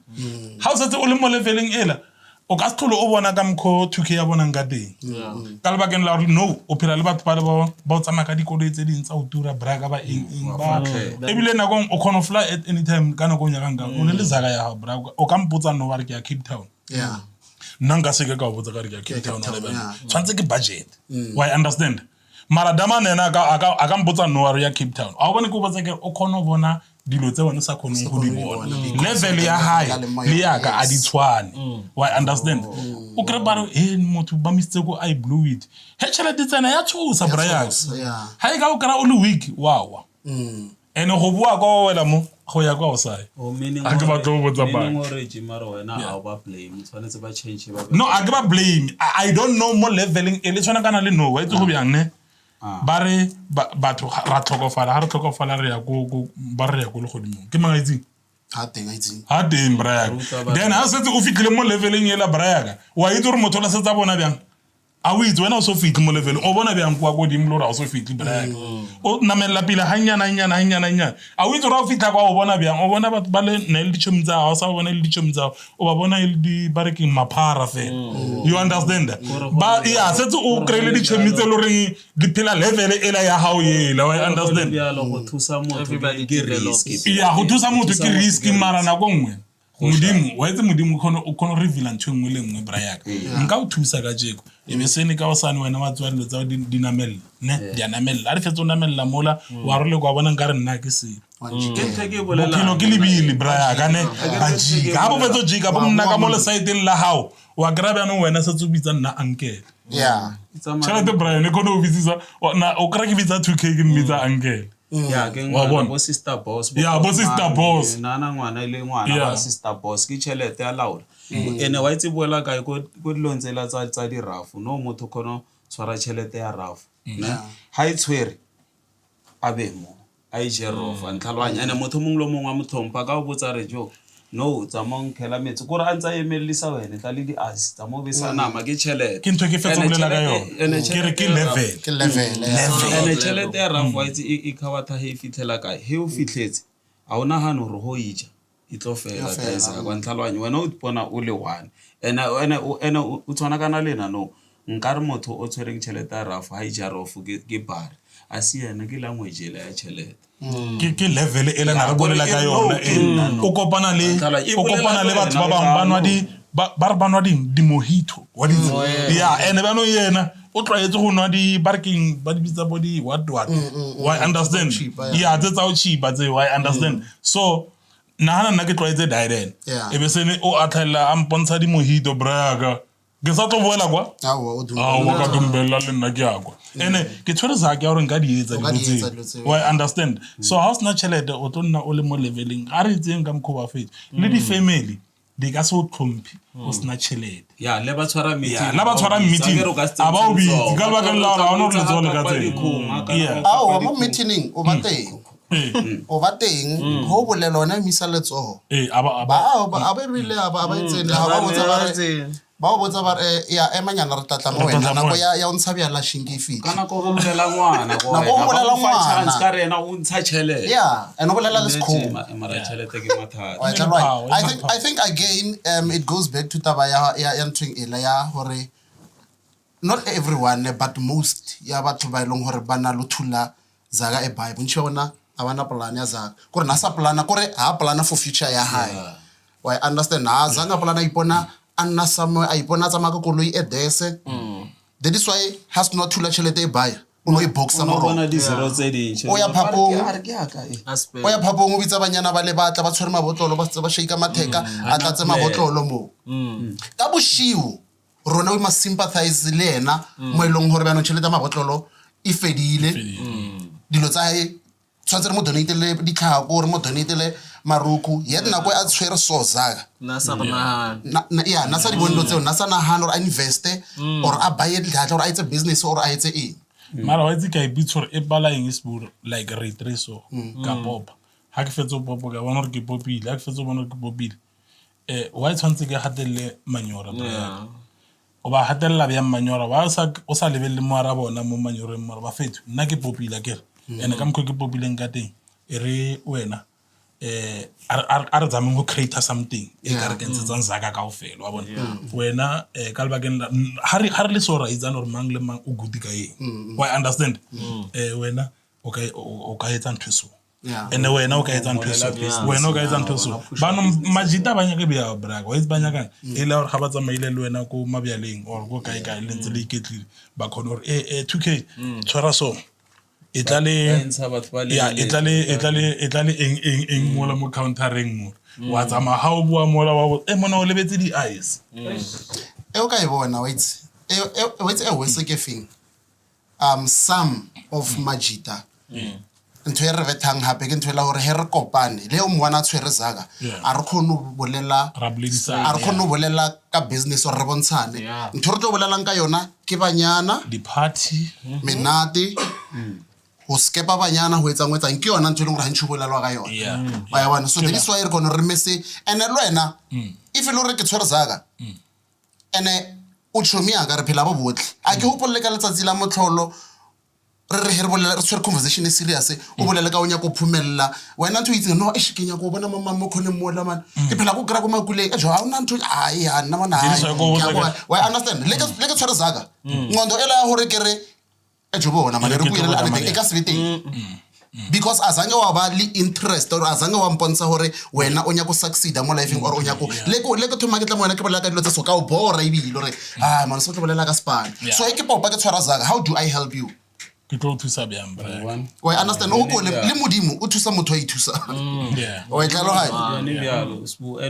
ha o setse o le mo leveling e la o ka se tlhole o bona ka mkho 2K ya bonang ka teng ka lebakeng la gore no o phela le batho ba le ba o tsamaya ka dikoloi tse ding tsa o tura braka ba eng ba ebile nakong o kgona fly at any time ka nako nyakang ka o ne le zaka ya bra o ka mpotsa no wa re ke ya Cape Town Yeah. nna nka se ke ka o botsa ka re ke ya Cape Town le bana tshwantse ke budget why understand mara dama nena a ka mpotsa no wa re ya Cape Town a bone go botsa ke o kgona bona dilo tse wena sa khoneng go di bona level ya high le ya ka a di tshwane why understand o kre ba re motho ba mistse go I blew it he tšhelete tsena ya tshosa brayaka Yeah. ha e ka o kra o le weak wow ene go bua go wela mo go ya kwa o sai a ke ba tlo botsa ba gore jimara wena a ba blame tshwanetse ba change ba no a ke ba blame I don't know mo leveling e le tshwana kana le no wa itse go byang ne ba re batho ra tlhokofala ha re tlhokofala re ya go ba re ya go le godimo ke magaitsi Ha teng a itseng. ha teng brayaka then ha setse o fitlhile mo leveling e la brayaka wa itse gore motho la setsa bona byang a o itse wena o so fitlhe mo level o bona byang kwa go dimo lora o so fitlhe brayaka o namela pila hanyana a o itse ra o fitlha kwa o bona byang o bona batho ba le ne le ditšhomi tsa o sa bona le ditšhomi tsa o ba bona le di bareking maphara fe you understand ba ya setse o kreile ditšhomi tse loreng di phela level e la ya hao ye la wa understand go thusa motho Everybody ke develops. risk ya go thusa motho ke risky mara na go nngwe modimo wa itse modimo o kgona reveal ntho engwe le engwe brayaka nka o thusa ka jeko e be sene ka o sane wena wa tswa dilo tsa di namella ne di namella a re fetsa o namella mola wa re le kwa bona nka re nna ke se ke ntse ke bophelo ke lebile brayaka ne ba jika ha bo fetsa jika bo mna ka mo le side la hao wa grab yana wena se tsubitsa nna uncle Yeah. tšhelete Brian e kgone o bitsisa o kry ke bitsa 2K ke mbitsa uncle ya ke Wa bona? bo sister boss Yeah, bo sister boss. nana ngwana le ngwana Yeah. ba sister boss ke tšhelete ya laola ene wa itse boela kae ko dilong tsela tsa di rafu no motho kono tshwara tšhelete ya rafu ne ha e tshwere a be mo a e jerofa ntlhalwanya ene motho mongwe le mongwe wa motlhompha ka o botsa re jo no tsa mong khela metsi gore a ntsa emelisa wena tla le di asi tsa mo besa nama ke tšhelete ke ntho ke fetsa bolela ka yona ke re ke level Ke level. ene tšhelete ya rafu wa itse e khabatha he e fitlhela kae he o fitlhetse a o nagane gore go ija e tlo fela taisa kwa ntlhalwanye wena o bona o le one ene o tshwana kana lena no nka re motho o tshwereng tšhelete ya rafu ha e ja rafu ke bare a se yena ke language la ya tšhelete ke level e le na re bolela ka yona o kopana le batho ba bang ba nwa ba re ba nwa di mojito wa di ya ene ba no yena o tlwaetse go nwa di parking ba di bitsa bo di what why understand ya tse tsa o chipa tse why understand so nahana nna ke tlwaetse Dylan e be sene o atlhela a mpontsha di mojito braka ke sa tlo boela kwa Awa, o dumela. wa ka dumbela le nna ke akwa ene ke tshwere sa ke gore nka di etsa O ka di etsa dilo dilo tse tseo. why understand so ha o sena tšhelete o tlo nna o le mo leveling a re itseng ka mokgwa wa fetsa le di-family di ka se o tlhomphe o sena tšhelete ya le ba tshwara meeting la ba tshwara meeting a ba o bitse ka lebaka la gore ga o ne o letsogo le ka tseng Awa, mo meeting o ba teng. O ba teng ho bolela ona misa letsoho. a ba Ba a ba rile a ba itsene ha ba botsa ba re ba o botsa ba ya emanyana re tlatla mo wena nako ya o ntsha bjala shinki fit kana go bolela ngwana go Nako o bolela ngwana. chance ka rena o ntsha tšhelete yeah and o bolela le sekgomo mara tšhelete ke mathata Wa tla right. I think again it goes back to taba ya ntweng ela ya hore not everyone but most ya batho ba ileng hore bana lo thula zaga e bible ntse bona abana plan ya zaga gore na sa plana gore ha plana for future ya hae wa understand na zanga plana ipona anna somewhere a ipona tsa makoloi e dese that is why has not thula chelete e baya o no e boxa mo bona di zero tse dintšhe o ya phapong Aspect. o ya phapong o bitsa banyana ba le batla ba tshwere mabotlolo ba tsa ba shake matheka a tlatse mabotlolo mo ka boshiu rona we must sympathize le ena mo elong hore ba no chelete mabotlolo e fedile dilo tsa e tshwantse re mo donate le ditlhako gore mo donate le maruku yet nako a tshwere so zaga Nasa banahan. yeah nasa di bondo tseo nasa na hano or investe or a buy it data or a etse business or a etse e mara wa itse ka ibitsore e bala eng isbur like retreso ka pop ha ke fetso pop ka bona re ke popile ha ke fetso bona re ke popile wa itshwantse ke hatelle manyora bra o ba hatella bya manyora wa o sa lebelle mo ara bona mo manyoreng mo ba fethu nna ke popile ke ene ka mkhwe ke popileng ka teng e re wena are zameng go create something e ka re ke ntse tsang zaka kaofela wa bona wena ka lebakeng la ha re le sora itsa no mang le mang o gudi ka eng why understand wena o ka etsa ntweso ene wena o ka etsa ntweso wena o ka etsa ntweso bana majita banya ke bya braga wa itse banya kang e la ga ba tsamaile le wena ko mabyaleng or go kae kae le ntse le iketlile ba khona gore 2k tshwara so etlale eng mola mo countering mo wa tsama ha o bua mola wa mona o lebetse di eyes e o ka e bona wait e wese ke fing some of majita ntwe re bethang hape ke ntwela hore he re kopane le o mwana tshwere zaga a re khono bolela a re khono bolela ka business or re bontshane ntho re tlo bolelang ka yona ke banyana di party menate go skepa banyana go etsa ngwetsa ke yona ntho le gore ha ntse bolelwa ka yona ba ya bona so that is why re gonna re messe ene lo wena if le re ke tshwere zaga ene o tshomia ka re phela bo botle a ke hopolle ka letsatsi la motlholo re bolela re tshwere conversation e serious o bolela ka o nya go phumella wena ntho itse no e ke nya go bona mama mo khone mo la man ke phela go kra go makuleng e jo ha ona ntho ai ha nna bona wa understand le ke tshwere zaga ngondo ela ya hore ke re e jo bona mane re buile le ane e ka sebeteng because azange wa ba li interest or azange wa mpontsha hore wena o nya go succeed mo life or o nya go le go thoma ke tla mo wena ke bolela ka dilo tse so ka o bora ibile re man so tlo bolela ka span so e ke popa ke tshwara zaga how do I help you ke tlo thusa bjang bra we understand o go le modimo o thusa motho a ithusa o etlalo ha ni byalo sbu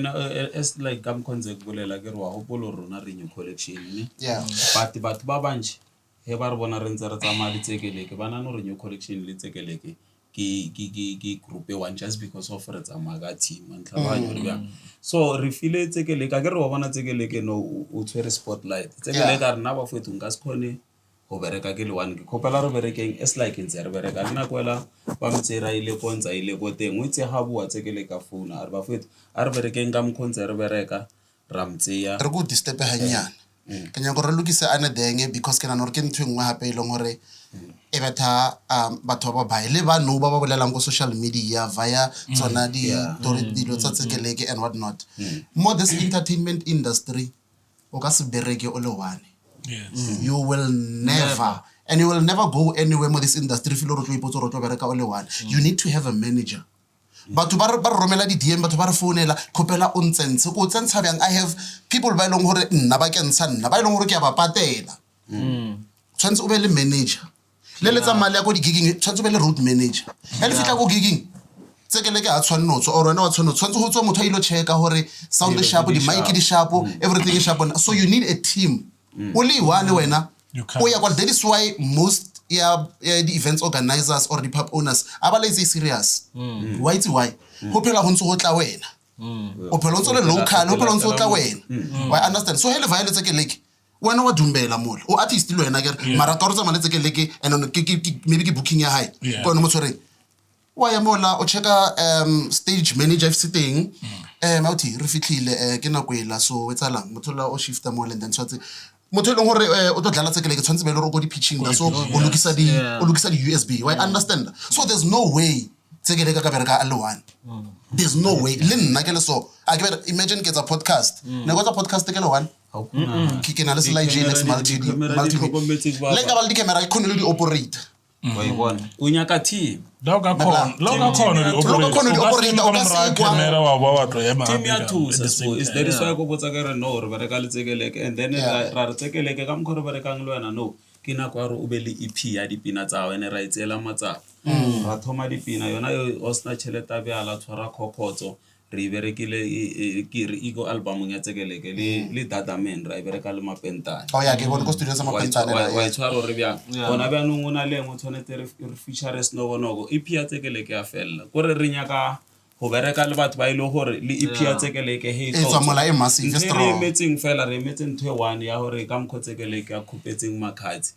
es like kam konze kubolela ke rwa hopolo rona re new collection ne but ba bantši he ba re bona re ntse re tsamaya ditsekeleke bana no re new collection le tsekeleke ke group e one just because of re tsamaya ka team ntla ba yo re bjang so re file tsekeleke ka re wa bona tsekeleke no o tshwere spotlight tsekeleke a rena ba fethu nka se khone go bereka ke le one ke khopela re berekeng es like ntse re bereka nna kwela ba mtse ra ile go ntsa ile go teng o itse ha bua tsekeleke ka phone a re ba fethu a re berekeng ka mkhonze re bereka ra mtseya re go disturb hanyana ke nya go re lokise ane denge because ke na no re ke ntwe ngwe hape ile ngore e betha batho ba ba ile ba no ba bolelang go social media via tsona di dilo tsa tsekeleke and what not more this entertainment industry o ka se bereke o le one you will never and you will never go anywhere with this industry filo ro tlo ipotsa ro tlo bereka o le one you need to have a manager batho ba romela di DM batho ba re founela khopela o ntsense go tsentsha bjang I have people ba ilong hore nna ba ke ntsha nna ba ilong hore ke ba patela tshwantse o be le manager le letsa mali ya go di gigging tshwantse o be le road manager e le fitla go gigging tsekeleke a tshwanotso or wena wa tshwanotso tshwantse go tswa motho a ilo checka hore sound the sharp di mic di sharp everything is sharp so you need a team only one wena o ya kwa that is why most the events organizers or the pub owners aba lazy serious why ho phela go ntse go tla wena o phela ntse le local o phela ntse go tla wena why understand so hele violence tsekeleke wena wa dumbela mola o artist le wena ke mara ka re tsa maletse tsekeleke and maybe ke booking ya high ko no mo tshoreng wa ya mola o checka stage manager sitting Mauti re fitlhile ke nako ela so etsalang motho la o shifta mo and then tshwatse motho leng hore o tlo dlala tsekele ke tshwantse be le go di pitching so o lokisa di USB I understand so there's no way tsekele ka bereka a le one there's no way le nna ke le so a ke imagine ke tsa podcast ne go tsa podcast ke le one ke na le slide J-Nex multi le ka ba le di camera ke khone le di operator o nyaka team loka khona di operator o ka se kwa camera wa tlo ema team ya thusa so is there is why go botsa ka re no re bereka le tsekeleke and then ra re tsekeleke ka mkhore berekang le wena no ke na kwa re o be le EP ya dipina tsa wena ra itsela matsa ra thoma dipina yona yo osna cheleta be ala tshwara khokotso re berekile ke re ego album ya tsekeleke le Dada Man ra bereka le mapentana ke bona ko studio sa mapentana wa tshwara re bya bona bya nngona le mo tshwanetse re feature Snogonogo EP ya tsekeleke ya fella go re nyaka go bereka le batho ba ile gore le EP ya tsekeleke he e tsamola e massive strong metseng fela re metseng ntwe one ya gore ka mkhotsekeleke ya khupetseng makhatsi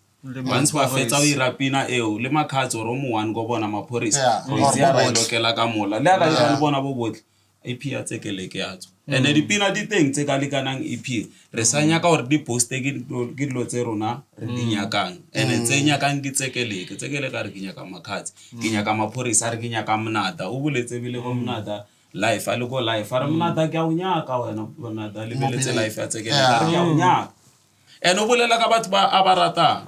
once ba fetsa o irapina eo le makhatsi ro mo one go bona maphorisa go itse ra lokela ka mola le ga le bona bo botle EP ya tsekeleke ya tso ene dipina di teng tse ka lekanang EP re sa nyaka gore di poste ke dilo tse rona re di nyakang ene tse nyakang ke tsekeleke re ke nyaka makhatsi ke nyaka maphorisa re ke nyaka mnada o boletse bile go mnada life a le go life a re mnada ke a o nyaka wena mnada le beletse life ya tsekeleke re ke a o nyaka ene o bolela ka batho ba abarata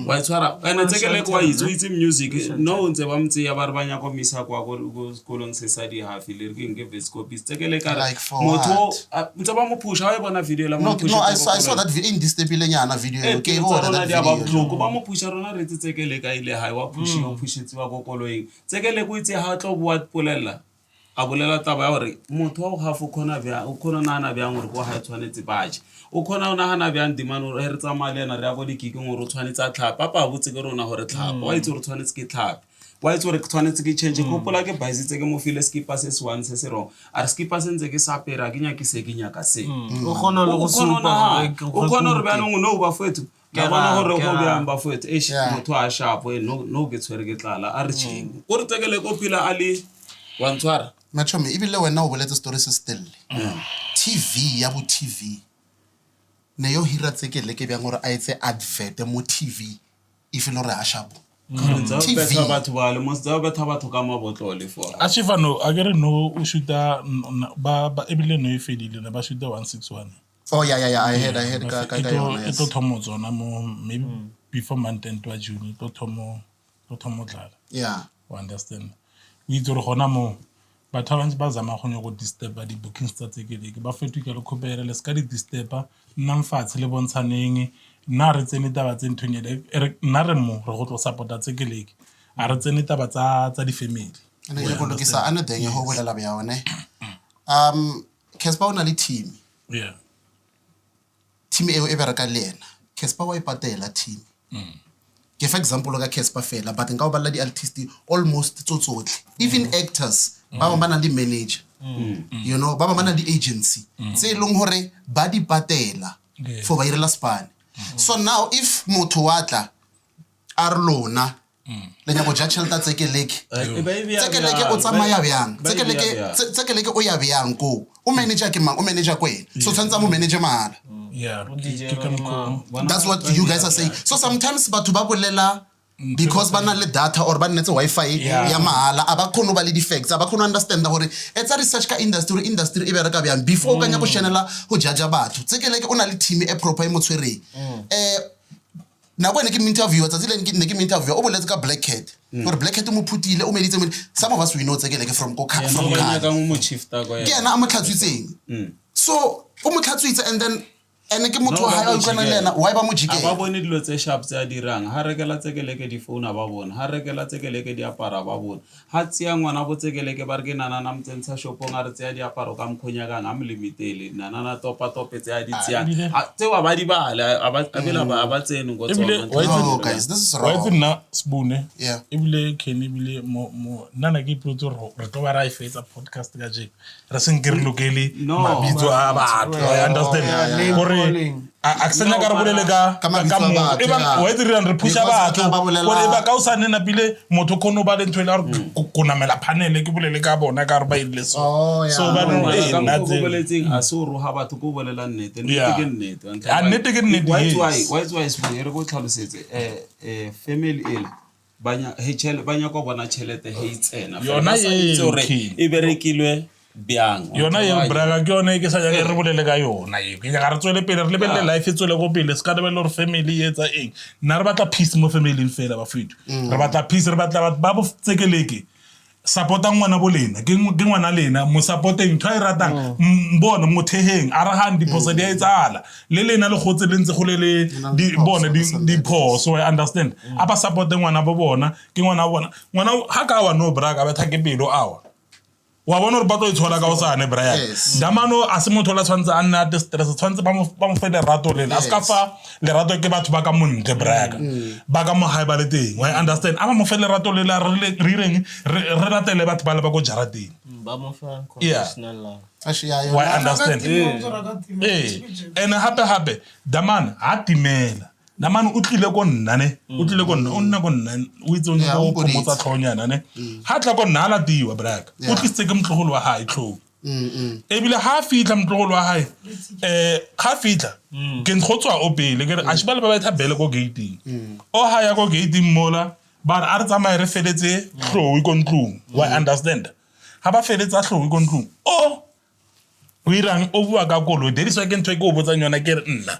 wa tshwara ene tsekeleke wa itse music no ntse ba mtse ya ba re banya go misa kwa go sekolong se sa di hafi le ke nge best copies tsekeleke motho ntse ba mo pusha wa bona video la mo pusha no I saw that video in disable nyana video ke bona that video ba mo pusha rona re tsekeleke ile hai wa pushi o pushitse wa go koloing tsekeleke o itse ha tlo bua polela a bolela taba ya gore motho wa go gafu khona bya o khona nana bya ngore go ha tshwanetse baje o khona o nagana bya ndimano re tsamaya lena re ya go dikike ngore o tshwanetse a tlhapa papa botse ke rona gore tlhapa wa itse gore tshwanetse ke tlhapa wa itse gore tshwanetse ke change go pola ke baizitse ke mo file skipa se se one se se wrong a skipa se ntse ke sapera ke nya ke se ke nyaka se o khona le go supa o khona re bya no ba fethu ke bona gore go bya mba fethu motho a sharp no ke tshwere ke tlala a re ching o re tekele ko pila ali wa ntshwara Machomi ibile wena o boletse story se still TV ya bo TV ne yo hira tsekeleke bya ngore a etse advert mo TV if no re a shapo TV batho ba le mo tsa batho ka mabotlole for a chifano a gere no o shoota ba ebile no e fedile ba shoota 161 oh yeah I heard ka yona yes it thomo tsona mo maybe before month end wa June to thomo tlala yeah you understand we itse re gona mo batho ba ntse ba zama go go disturb di bookings tsa tsekeleke ba fetwe ke le khopere le ska di disturb nna mfatshe le bontshaneng nna re tsene taba tse nthonyele nna re mo re go tlo supporta tsekeleke a re tsene taba tsa di family ene le go lokisa ane denge ho bolela bya one Casper ona le team yeah team e bereka le yena Casper wa ipatela team ke for example ka Casper fela but nka o balla di artist almost tsotsotle even actors ba bana di manager you know ba bana di agency tse leng hore ba di patela for ba irela span so now if motho watla arlona le nya go ja chelta tsekeleke o tsamaya byang tsekeleke o ya byang ko o manager ke mang o manager kwena so tshwantsa mo manager mara yeah that's what you guys are saying so sometimes batho ba bolela because bana le data or ba nnetse wifi ya mahala abakhona ba le defects abakhona understand gore etsa research ka industry e bereka byang before ka nya go shenela go jaja batho tsekeleke o na le team e proper e motshwereng na bona ke interview tsa tsile ne ke interview o boletse ka Black Cat gore Black Cat mo phutile o meditse some of us we know tsekeleke from ka mo chief ta go ke ana a mo tlhatswitseng so o mo tlhatswitse and then ene ke motho ha a ukana le ena why ba mo jike ba bone dilo tse sharp tse a dirang ha rekela tsekeleke di phone ba bona ha rekela tsekeleke di apara ba bona ha tsia ngwana bo tsekeleke ba re ke nana na mtsentsha shopong a re tsia di aparo ka mkhonya ka ngam limitele nana na topa tse a di tsia tse wa ba di bala abela ba tsene go tsona oh guys this is wrong why na spune yeah ebile Kenny bile mo nana ke ipotse re tlo ba ra ifetsa podcast ka je re seng ke re lokele mabitso a batho I understand a senya ka re bolele ka motho wa e dirang re pusha batho gore ba ka o sa nena pile motho khono ba le ntwe la go namela panel ke bolele ka bona ka re ba ile so ba no nna go boletseng a se o roga batho go bolela nnete ke nnete why is re go tlhalosetse family ele banya go bona chelete he tsena yona e berekilwe biang yona ye braga ke yona ke sa ya re bolele ka yona ye ke ga re tswele pele re lebelle life e tswele go pele se ka lebelle gore family etsa eng nna re batla peace mo family fela ba futu re batla peace re batla ba bo tsekeleke supporta ngwana bolena ke ngwana lena mo supporteng twa e ratang mbona motheheng a re hang diposo di a etsala le lena le gotse le ntse go le di bona di phoso I understand aba supporte ngwana bo bona ke ngwana bona ngwana ha ka wa no braga ba thake pelo awa wa bona re batlo itshola ka o sane Brian damano a se motho la tshwantse a nna stress tshwantse ba mo fele rato le a ska fa le rato ke batho ba ka montle Brian ba ka mo high ba le teng I understand ama mo fele rato le la re reng re ratele batho ba le ba go jarateng ba mo fa conditional love I understand and happy daman ha timela namane o tlile go nna ne o tlile go nna o nna go nna o itse o ne go pomotsa tlhonyana ne ha tla go nna la diwa braka o tlise ke mtlogolo wa hae tlhogo ebile ha fitla mtlogolo wa hae ga fitla ke ntshotswa o pele ke re a shibale ba ba thabele go gating o ha ya go gating mola ba a re tsamaye re feletse tlhogo go ntlong wa understand ha ba feletsa tlhogo go ntlong o irang o bua ka kolo diriswa ke ntwe ke o botsang yona ke re nna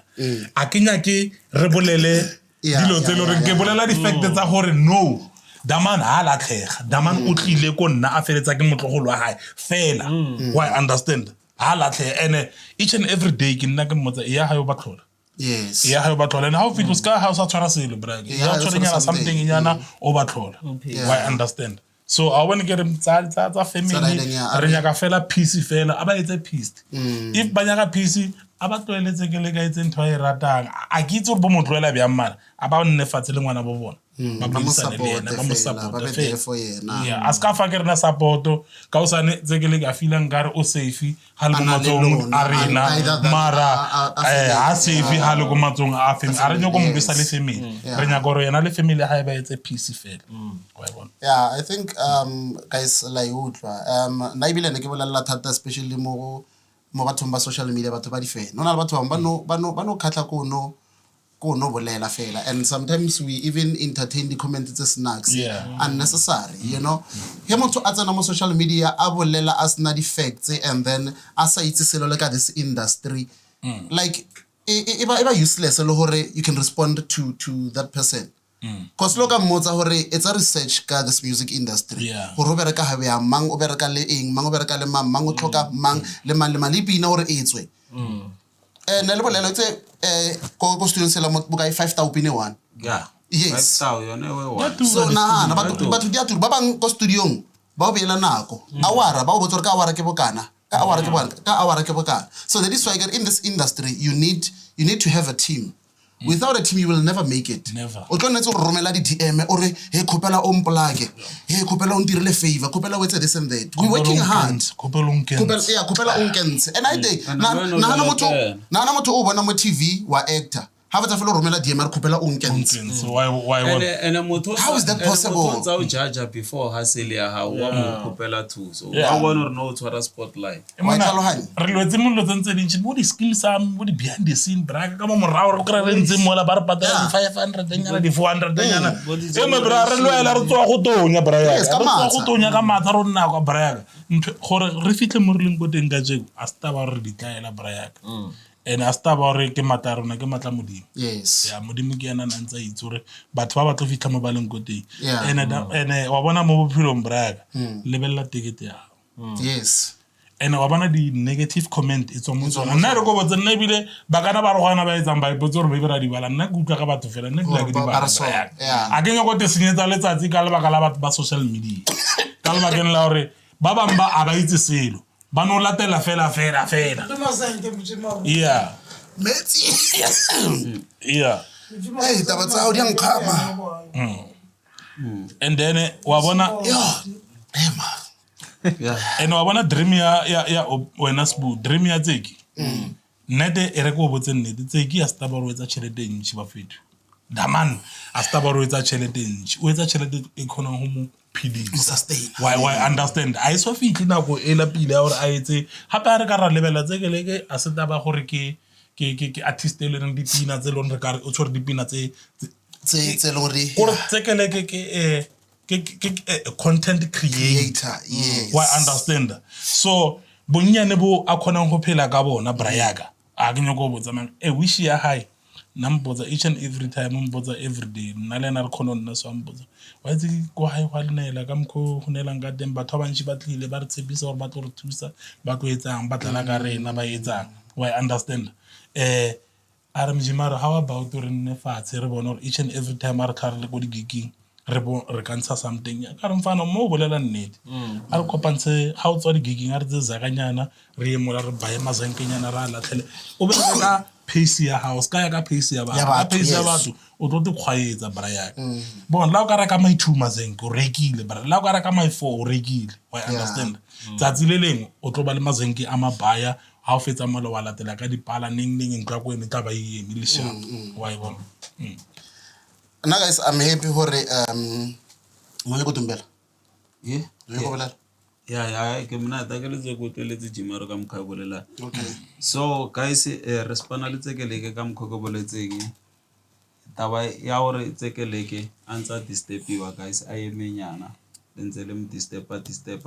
a kenya ke re bolele dilo tse le re ke bolela di fact tsa gore no daman ha la tlhega daman o tlile ko nna a feletsa ke motlogolo wa hae fela why understand ha la tlhega and each and every day ke nna ke mmotsa ya ha yo batlola yes ya ha yo batlola and how fitlos ka ha o sa tshwara selo brake ya tshwara nyana something nyana o batlola why understand so I want to get him tsa family re nyaka fela peace fela aba etse peace if ba nyaka peace aba tlweletse ke le ka etse ntwa e ratang a ke itse bo motloela bya mmana aba nne fatse le ngwana bo bona ba mo support yeah aska fa ke rena support ka o sane tsekele ka feel ngare o safe ha le motsong arena mara ha safe ha le go motsong a family a re nyoko mo bisa le family re nyaka gore yena le family ha e ba etse peace fela wa bona yeah I think guys like utlwa na ibile ne ke bolalla thata especially mo bathong ba social media batho ba di fela nona batho ba no khatla ko no bolela fela and sometimes we even entertain the comments tse snacks unnecessary you know he motho a tsena mo social media a bolela as na di facts and then a sa itse selo le ka this industry like e ba useless le hore you can respond to that person cause loka mmotsa hore it's a research ka this music industry go ro bereka ha ya mang o bereka le eng mang o bereka le mang o tlhoka mang le le pina hore etswe ne le bolela tse go students la mo buka 5000 pine one yes 5000 yone we so na batho dia tu ba bang go studiong ba o bela nako awara ba o botsa ka awara ke bokana ka awara ke bokana so that is why in this industry you need to have a team. Without a team you will never make it. Never. O tlone tso romela di DM ore he khopela o mplage he khopela o ntirele favor khopela o etse this and that we working hard khopela o nkentse and I think na motho o bona mo TV wa actor ha ba tsa fela romela DM re khopela o nkentse why and motho how is that possible tsa o judge before hasele ya ha wa mo khopela too so I want to know to spotlight re lwetse mo lo tsentse dintsi mo di schemes am mo di behind the scene braka ka mo morao re kra re ntse mo la ba re patela 500 nyana di 400 nyana me bra re lwela re tswa go tonya braka re tswa go tonya ka matha ro nna kwa braka gore re fitle mo re leng go teng ka jeko a sta ba re di tlaela braka and asta ba re ke mata rona ke matla modimo yes ya modimo ke yana ntsa itsore batho ba batlo fitla mo baleng go teng and wa bona mo bophilong braka lebella ticket ya yes and wa bona di negative comment it's mo tsona nna re go botsa nna bile ba kana ba re gona ba etsang ba ipotsa gore ba ra di bala nna ke utlwa ka batho fela nna ke la ke di bala a ke nyako te senyetsa letsatsi ka lebaka la batho ba social media ka lebaka la gore ba bang ba a ba itse selo ba no latela fela yeah hey taba tsa o di nkama and then wa bona and wa bona dream ya wena sbu dream ya tseki nnete e re ko botse nnete Tseki a sta ba ro etsa tšhelete ntši ba fethu daman a sta ba ro etsa tšhelete ntši o etsa tšhelete e kgonang go mo phedisa why understand a iso fitlhe nako e la pile ya gore a etse gape a re ka ra lebela Tsekeleke a se taba gore ke artist e le reng dipina tse leng re ka o tshwere dipina tse leng gore gore Tsekeleke ke content creator yes why understand so bonnyane bo a khonang go phela ka bona brayaka a ke nyoko botsa mang wish ya high nampotsa each and every time mpotsa every day nna le ena re khona nna so mpotsa wa itse go high go lenela ka mkho go nelang ka teng batho ba bantši ba tlile ba re tshepisa gore ba tlo re thusa ba tlo etsang ba tlala ka rena ba etsang why understand a re Mjimaro how about re nne fatshe re bona each and every time a re tlhare le go di-gigging re ka ntsha something ka re mfana mo bolela nnete a re kopantshe ha o tswa di-gigging a re tse zakanyana re ye mola re baye mazankenyana ra latlhele o be ka pace ya house ka ya ka pace ya ba pace ya batho o tlo te khwaetsa bra yaka bona la o ka reka my 2 mazenke o rekile bra la o ka reka my 4 o rekile why understand tsatsi le leng o tlo ba le mazenke a mabaya ha o fetsa mola wa latela ka dipala ning ntwa ko ene taba e eme le sha why bona Now guys, I'm happy for mo le go tumbela. Yeah. Le go bolela. Yeah, ke mna ta ke le tse go tleletse Jimaro ka mokgwa bolela. Okay. So guys, respond le Tsekeleke ka mokgwa go boletseng. Taba ya hore Tsekeleke antsa distepiwa guys a emenyana. Lentse le mdistepa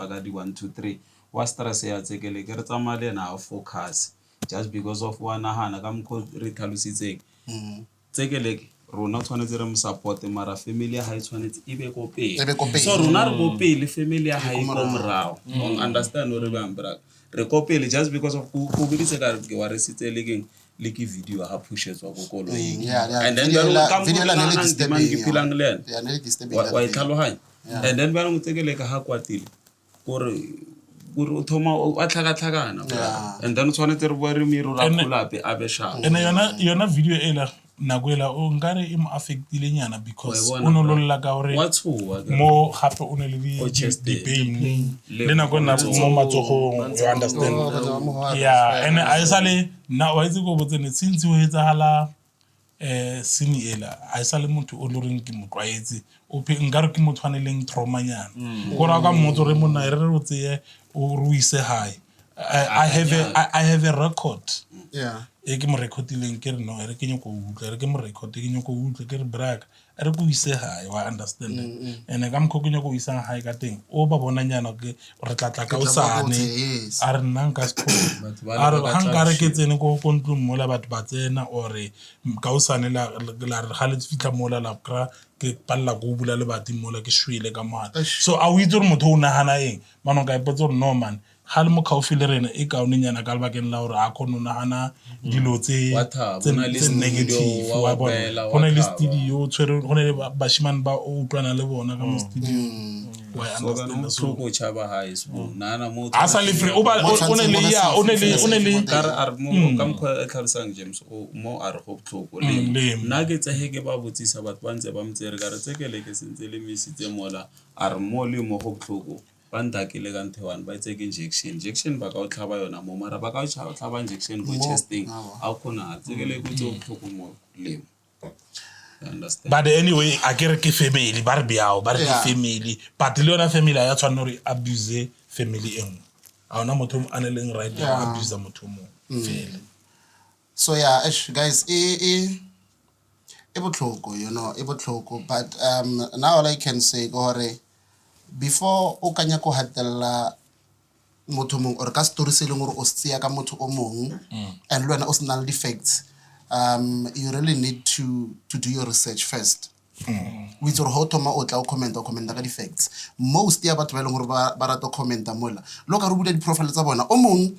ka di 1 2 3. Wa stress ya Tsekeleke re tsamale na focus just because of one hana ka mokgwa re tlhalositseng. Tsekeleke rona tshwanetse re mo support mara family ya hae tshwanetse e be ko pele so rona re go pele family ya hae ko morao on understand o re ba mbra re ko pele just because of go biditse ka ke wa re sitse le ke video ha pushetswa go koloi and then video la ne le disturbing wa itlhalohanya and then ba re Tsekeleke ha kwatile gore o thoma a tlhakatlhakana and then tshwanetse re bo re miro ra khulape a be sha ene yona video ela nakwela o ngare e mo affectile nyana because o no lolla ka hore mo gape o ne le di pain le nako nna mo matsogong you understand and a isale na wa itse go botsene since o etsahala sini ela a isale motho o loreng ke motwaetse o phe ngare ke motho aneleng trauma nyana go ra ka motho re monna re re tseye o ruise high I have a record e ke mo recordileng ke re no re ke nyoko utla re ke mo record ke nyoko utla ke re braka re go ise hae wa understand ene ka mkho ke nyoko isang hae ka teng o ba bona nyana ke re tlatla ka usane a re nna ka sekolo a re hanga re ke tsene go kontlong mola batho ba tsena ore ka usane la re ga le fitla mola la kra ke palla go bula le batho mola ke shwele ka mata so a o itse re motho o nagana eng manong ka ipotsa no man ha le mo khaufi le rena e ka o nyana ka lebakeng la hore a khona nagana dilo tse negative wa bona gona le studio tshwere gona le bashimane ba o utlwana le bona ka mo studio wa understand so go chaba high so nana mo asa le free o ne le kar ar mo ka mkho tlhalosang James o mo ar go tlhoko le nna ke tse ke ba botsisa batho ba ntse ba mtsere ka re Tsekeleke sentse le misitse mola ar mo le mo go tlhoko banda ke le ka nthewan ba itse ke injection ba ka o tlhaba yona mo mara ba ka o tlhaba injection go chesting a khona Tsekeleke go tlhoko mo le understand but anyway a ke re ke family ba re biao ba re family but le yona family ya tshwana re abuse family eng a ona motho a ne leng right ya abuse motho mo fela so yeah guys e botlhoko you know e botlhoko but now all I can say gore before o kanya go hatella motho mong or ka story se leng gore o tseya ka motho o mong and le wena o sena le facts you really need to do your research first with your how thoma o tla o commenta ka di facts most ya batho ba leng gore ba rata commenta mola lo ka re bula di profile tsa bona o mong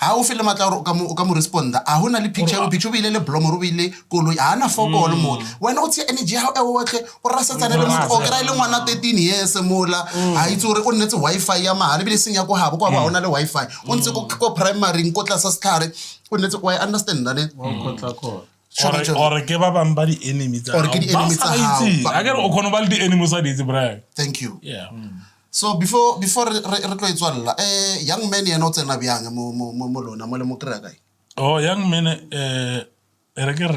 ha o fele matla o ka mo responda a hona le picture o bile le blom o bile koloi a na fokolo mo wena o tse energy ha o watle o rasatsana le motho o kra ile ngwana 13 years mola ha itse gore o nnetse wifi ya mahala bile senya go habo kwa ba ona le wifi o ntse ko primary ko tlasa skhare o nnetse go understand ne go tla ko or ke ba bang ba di enemies or ke di enemies tsa ha a ke re o khona ba le di enemies tsa ditse bra thank you yeah so before re tlo etswalla young man yena o tsena byang mo lona mo le mo kra kae Oh, young men,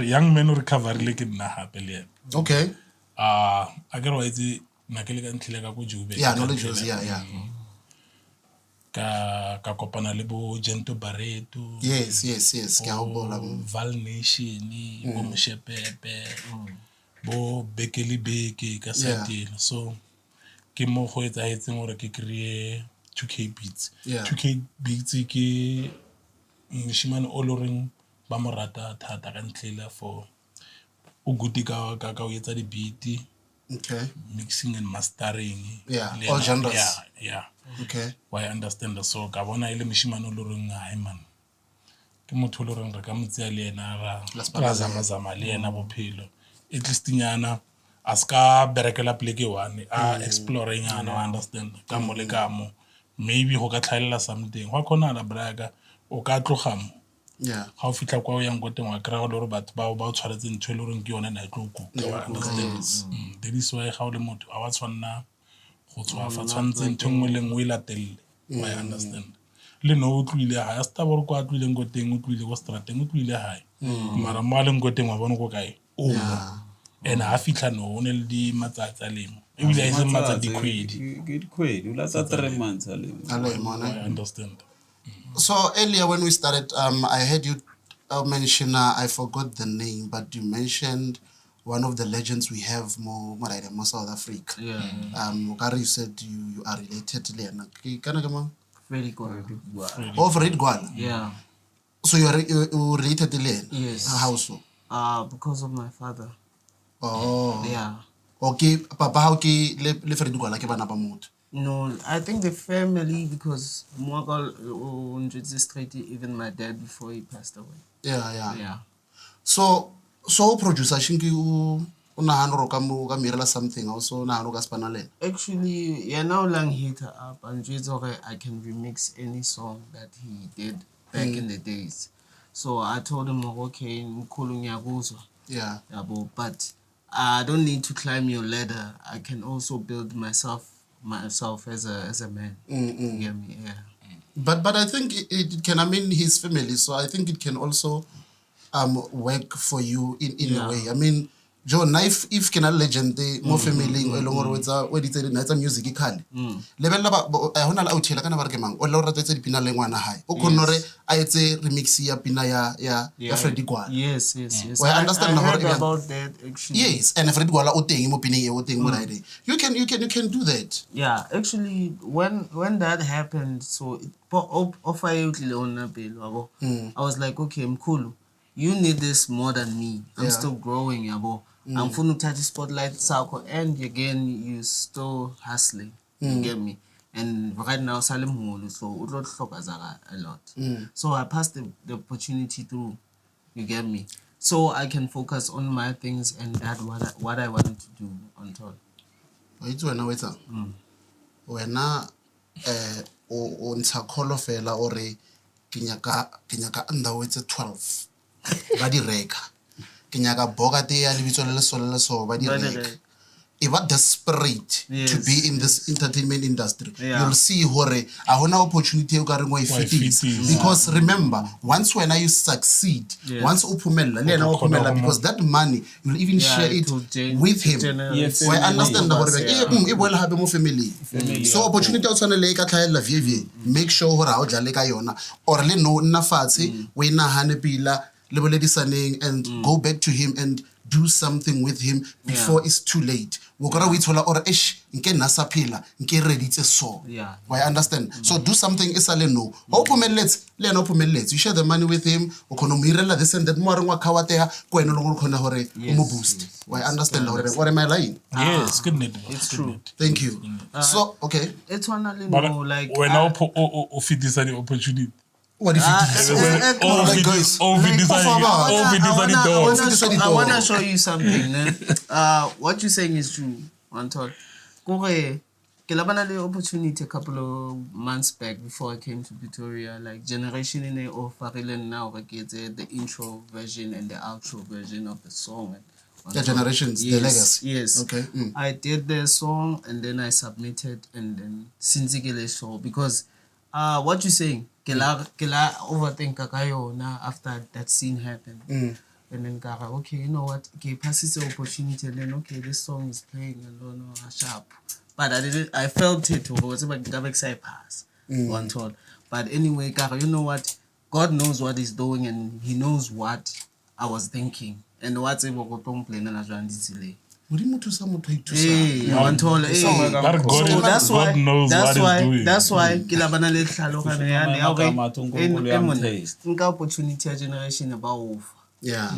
young men o recoverile ke nna gape le ene. Okay. A ke re wa itse nna ke le ka ntlhile ka ko Joburg. Yeah, knowledge was, yeah. Ka kopana le bo Gento Barreto. Yes. Ke a hopola. Val Nation, bo Moshepepe, bo Bekele Beke ka sateng. So ke mo go etsagetseng gore ke kry-e 2K Beats. Yeah. 2K Beats ke moshimane o le reng ba mo rata thata ka ntlhela for o good ka o etsa di-beat, Okay. mixing and mastering. Yeah, Le all yena- genres. Yeah. Okay. Why understand so ka bona e le moshimane o le reng ai man ke motho o le reng re ka mo tseya le ena ra zama le ena bophelo at least nyana a ska berekela pleke one a exploring ana wa understand ka mo le ka mo maybe go ka tlhaelela something go khona braka o ka tloga mo Yeah. ga o fitlha kwa o yang go teng wa kry-a le gore batho bao ba o tshwaretse ntho e le goreng ke yone na e tlo kuka wa understand. That is why ga o le motho a wa tshwanna go tshwafa tshwanetse ntho nngwe le nngwe e latelele wa understand le no o tlile ga ya sta bore kwa a tlileng go teng o tlile go strateng o tlile gae mara mo a leng go teng wa bone go kae o and ha fitlha no o ne le di matsatsi a lemo ebile a ise matsatsi dikgwedi Ke dikgwedi o latsa 3 months a lemo. I understand. So earlier when we started, I heard you mention, I forgot the name, but you mentioned one of the legends we have more South Africa. Yeah. Okare, you said you are related to Lena. Very good. Oh, Fred Gwala. Yeah. So you are related to Lena? Yes. How so? Because of my father. Oh. Yeah. Okay, Papa, how ke le Fred Gwala ke bana ba motho? No, I think the family, because Mwakal on straight, even my dad before he passed away. Yeah. Yeah. So producer shinki u nahana ro ka mirela something also nahana ka spana le. Actually, yeah, now lang hit her up and I can remix any song that he did back in the days. So I told him, okay, mkhulu ngiyakuzwa. Yeah. Yabo, but I don't need to climb your ladder. I can also build myself as a man. You get me? Yeah. But I think it can, I mean, his family, so I think it can also work for you in a way. I mean, Joe, if can a legend mo family e leng gore wetsa we ditse na tsa music khale lebella ba hona la outhela kana ba re ke mang o le re tse dipina le ngwana hae o khonore a etse remix ya pina ya Freddy Gwala. Yes. Well, I understand I heard again. about that actually. Yes, and Freddy Gwala o teng mo pineng e o teng mo right. You can do that. Yeah, actually, when that happened, so I was like, okay, Mkulu, you need this more than me. I'm still growing, yabo. I'm going to touch the spotlight, Sako, and again, you still hustling. You get me? And right now, Salim Hulu, so Udlot Shokazara a lot. So I passed the opportunity through. You get me? So I can focus on my things and that what I wanted to do on top. It's wena wetsa. Wena o ntsha kholo fela ore ke nyaka ndawo tse 12 ba di reka ke nyaka bogate ya lebitso le so ba di reka if are desperate to be in this entertainment industry, you'll see hore a hona opportunity o ka reng wa ifitisa because remember once when you succeed once uphumela le yena uphumela because that money you'll even share it with him. I understand the hore e boela hape mo family so opportunity o tshwana le ka tlhaela vv make sure hore a o dlale ka yona or le no nna fatshe we nahane pila le boledisaneng and go back to him and do something with him before it's too late. Wokora we thola or nke nasa phila nke ready tse so. I understand. So do something isale no. Ophumeletse le yena ophumeletse. You share the money with him. O khona mirela this and that mo re ngwa khawateha ko ena lo khona hore o mo boost. I understand hore what am I lying? Yes, good net. It's true. Thank you. So okay. It's one no like when o fitisa the opportunity. What if I want to show you something. What you're saying is true. I had the opportunity a couple of months back before I came to Pretoria. Like Generation in offering now, the intro version and the outro version of the song. The Generations, the legacy. Yes. Okay. I did the song and then I submitted and then since show because what you're saying. ke la overthink ka yona after that scene happened. And then okay, you know what? Okay, passes the opportunity, and then okay, this song is playing, and no, sharp. But I felt it. Was about to excited pass one told. But anyway, you know what? God knows what He's doing, and He knows what I was thinking, and what's able to complain and around this delay. That's why kilabana le tlhalogano ya nka opportunity ya generation about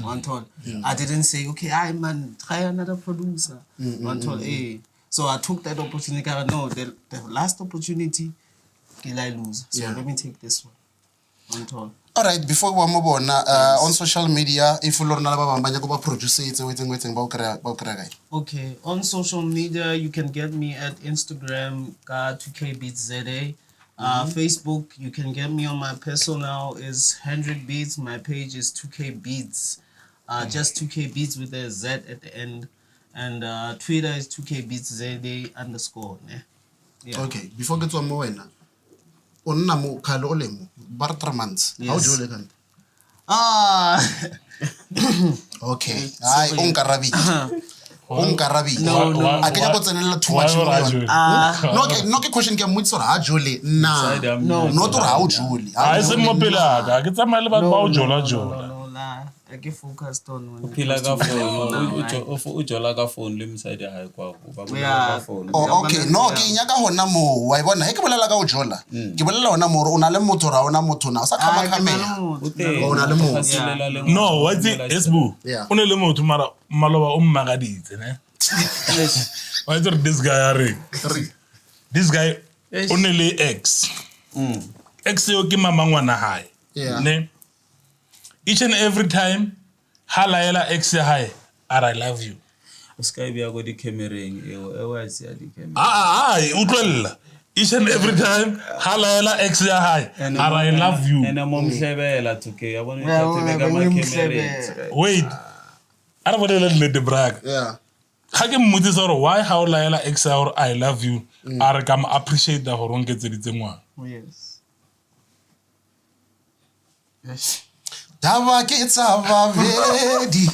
one told. I didn't say okay, man, try another producer. One told, so I took that opportunity. No, the last opportunity I lose. So let me take this one. One told. All right, before we move on, on social media, if you learn about produce it, okay, on social media, you can get me at Instagram, 2KBeatsZA. Facebook, you can get me on my personal is 100 Beats. My page is 2K Beats. Just 2K Beats with a Z at the end. And Twitter is 2KBeatsZA _. Yeah. Okay, before we get to more, onna mo khalo olemo bar 3 months how jole kan okay ai onkarabi a ke go tsenela too much no ke question ke mutso ha jole na no to ha o jole a se mo pela ka ke tsamaya le batho ba o jola I get focused on phila ka phone o jola ka phone le msadi ha kwa go ba ka phone. Okay, no ke nya ka hona mo wa bona he ke bolela ka o jola ke bolela hona mo o na le motho ra ona motho na o sa khama khamela o na le mo no wa tsi esbu o ne le motho mara maloba o mmagaditse ne wa tsi this guy o ne le ex yo ke mama ngwana hae ne each and every time halaela ex high I love you Sky be go di camereng e wa sia di camera utlwella each and every time halaela ex high I love you ene mo mhlebela toke yabona ithathe ka ma camera wait ara bodela le de brag ha ke mmotse gore why how laela ex or I love you are come appreciate da go ronketse ditsengwa yes Dava kitsa vedi.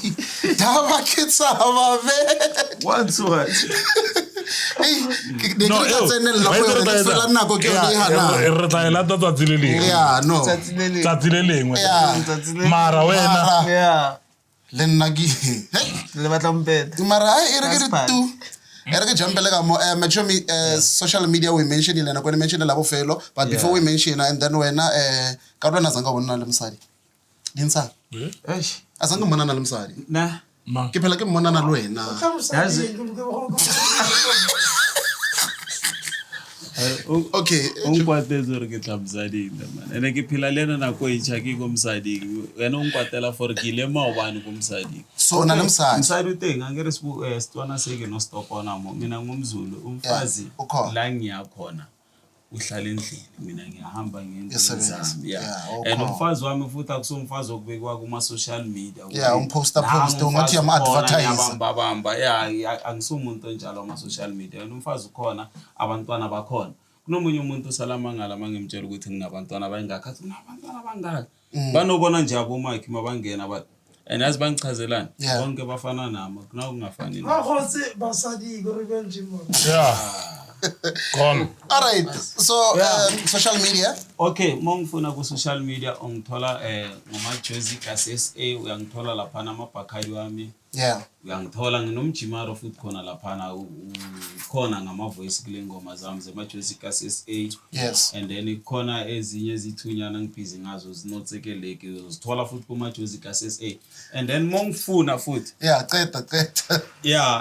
What's what? Mara wena. Yeah. Lenagi. Le batlampet. Mara tu. Erke jumpele ka mo social media we mention ile na ko mention la bo felo but before we mention and then wena ka rona zanga bona le msadi. Dinsa. Azange mona na le msadi. Na. Ke phela ke mona na le wena. Okay. Unkwatela gore ke tlamsadi man. Ene ke phela lena na ko itshaki go msadi. Wena unkwatela for ke le maobane go msadi. So na le msadi. Msadi uteng angere sitwana seke no stopona mo. Mina ngumzulu umfazi la ngiya khona. Uhlala endlini mina ngiyahamba ngendlela and umfazi wami futhi akusumfazi okubekwa kuma social media post ungathi ama advertise bamba angisumuntu onjalo ama social media and umfazi ukhona abantwana bakhona kunomunye umuntu usalamangala mangemtshela ukuthi nginabantwana bayingakhathi nabantwana abangaka banobona nje abo Mike mabangena but and as bangichazelana bonke bafana nama kunakungafani basadi go revenge mo Gone. All right. So social media. Okay, mongifuna ku social media ongithola ngoma Jozi KSSA uyangithola lapha namabhakhali wami. Uyangithola nginomjimaro futhi khona lapha khona ngama voice kule ngoma zami zema Jozi KSSA. Yes. And then ikhona ezinye zithunyana ngibhizi ngazo zinotsekeleke uzithola futhi kuma Jozi KSSA. And then mongifuna futhi. Qeda.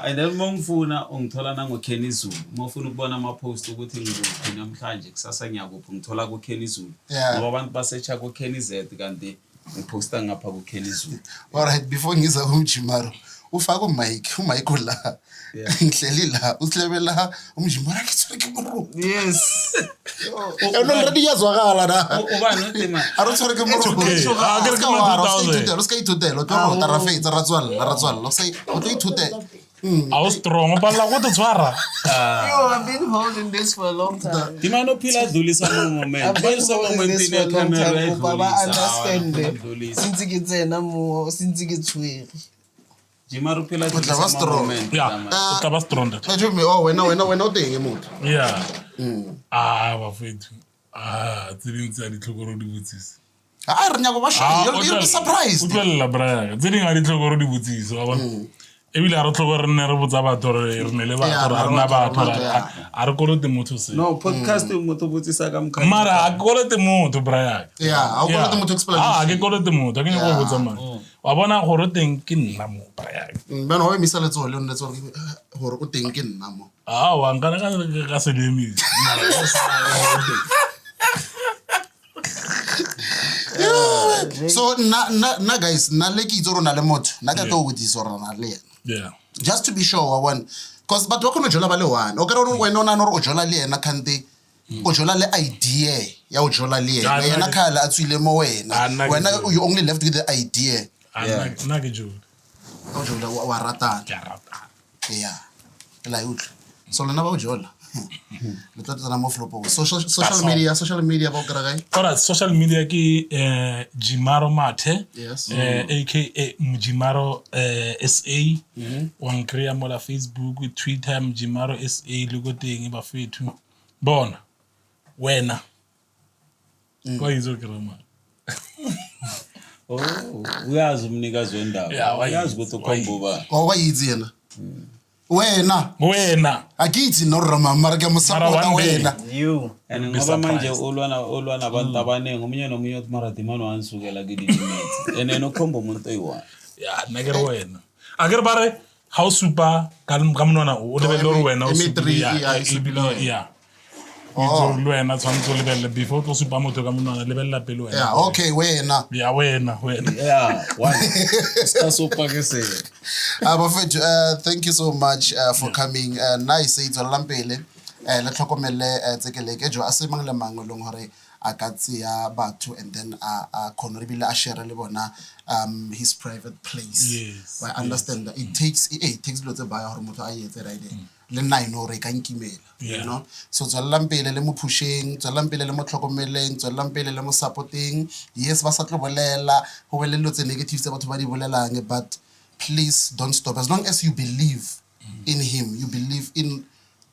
And then mongifuna ungithola nango Kenny Zulu. Mongifuna ukubona ama post ukuthi ngizophi namhlanje kusasa ngiyakuphi ngithola ku Kenny Zulu. Ngoba abantu basearcha ku Kenny Z kanti ngiposta ngapha ku Kenny Zulu. All right, before ngiza umjimaro ufaka uMike la. Ngihleli la usilebela umjimaro akitsweke moro. Yes. Already yazwakala na. Ubani uthema? Arotsoreke moro. Lo say I was strong but like what the twara I've been holding this for a long time. Dimano phila dulisa mo moment. I've been Dulisa holding moment this in for a the long camera. time. Baba understand Dulisa. since ke tsena mo since ke tshwere. Dimano phila But dulisa was mo strong. moment. yeah o tla ba strong that Let's me. Oh, wena o teng motho. yeah ba fethu tse ding tsa ditlhokoro di botsisa Ah, re nyako ba shy. You'll be surprised. utlwelela braya tse ding a ditlhokoro di botsisa wa bona ebile a re tlhoko re nne re botsa batho re ne le batho re rena batho a re kolote motho se No, podcast motho botsisa ka mkha. mara a ke kolote motho braya Yeah, a o kolote motho explanation. ke kolote motho a ke nyako go botsa mane wa bona gore teng ke nna mo braya Bana ho emisa letso le nne tsore hore o teng ke nna mo. wa nkana ka se lemisa So na guys, na le kitso rona le motho. Na ka to botsisa rona le yena. yeah Just to be sure one because but wa khona jola ba le one. O ka re wena ona no o jola le yena kante o jola le idea ya o jola le yena. Yena khala a tswile mo wena. Wena you only left with the idea. nna ke jole O jola wa ratana. ke a rata Yeah. La utlwe. So lena ba o jola. Le tla tsena mo flopo. Social media ba o kra gae. alright social media ke Jimaro Mathe Yes. aka Mjimaro SA wa nkreya mo la Facebook Twitter Mjimaro SA le go teng ba fethu bona wena kwa izo krama Oh, uyazi umnikazi wendawo. Yeah, Uyazi ukuthi ukhombo ba. O wa yitsi yena. Wena. Akithi no rama mara ke mo support wena. You. And ngoba manje olwana abantu abaningi umunye nomunye uthi mara dimano ansukela ke diminutes. And no khombo umuntu oyiwa. ya nna ke re wena a ke re bare ha o supa ka monwana o lebelle gore wena o supile ya o le wena tshwanetse o lebelle before o tlo supa motho ka monwana lebella pele wena Yeah, okay, wena. ya wena Yeah, one. Sta sopa ke se. Bafethu, thank you so much for coming. Nice itso lampele. Le tlhokomele tsekeleke jo a se mang le mang le ngore a ka tsia batho and then a khonribile a share le bona his private place. Yes, I understand that it takes lots of buy gore motho a yetse right there. Le nna ino re ka nkimela, you know. So tswelampele le mo pushing, tswelampele le mo tlhokomeleng, tswelampele le mo supporting. Yes, ba sa tlo bolela, ho be le lotse negative tse batho ba di bolelang, but please don't stop. As long as you believe in him, you believe in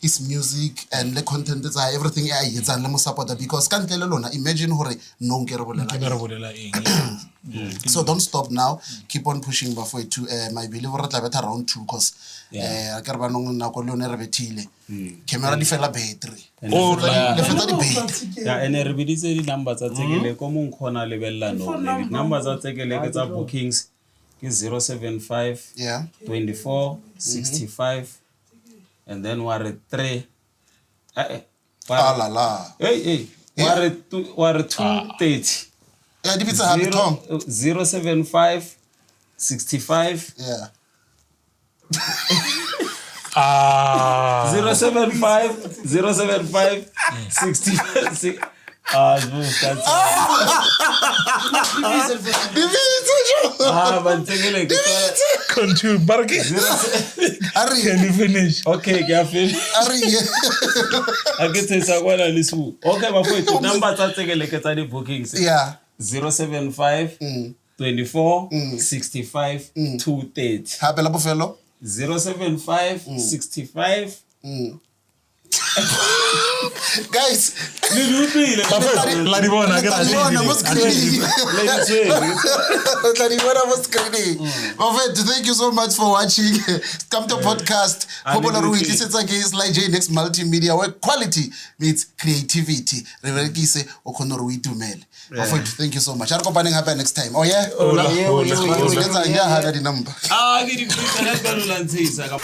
his music and the content that's everything I it's and le mo supporta because can't tell lona imagine hore no nke re bolela so don't stop now, keep on pushing before to my believe re tla betha round 2 because a ke re ba nong na ko le one re bethile camera di fela battery le fetsa di battery Ya ene re biditse di number tsa tsekele ko mong khona lebella no le number tsa tsekele ke tsa bookings ke 075 yeah 24 65 and then ware 3 la la hey ware 230 yeah di bitsa happy tom 075 65 yeah 075 65 bantekele continue barke Ari can you finish okay ke a finish Ari aketsa kwa la lisu okay bafowethu number tsa tsekele ke tsa di bookings yeah 075 24 65 230 hape la bofelo 075 65 guys la di bona ke Tadibona mo screening. Tadibona mo screening. Bafethu, thank you so much for watching. Come to podcast. Popular we tlisetsa ke Sly J Next Multimedia where quality meets creativity. Re berekise o khona re o itumele. Bafethu, thank you so much. Are kopaneng hape next time. Oh yeah. Yeah. Let's get the number. ke di pizza na ka lo lantshisa ka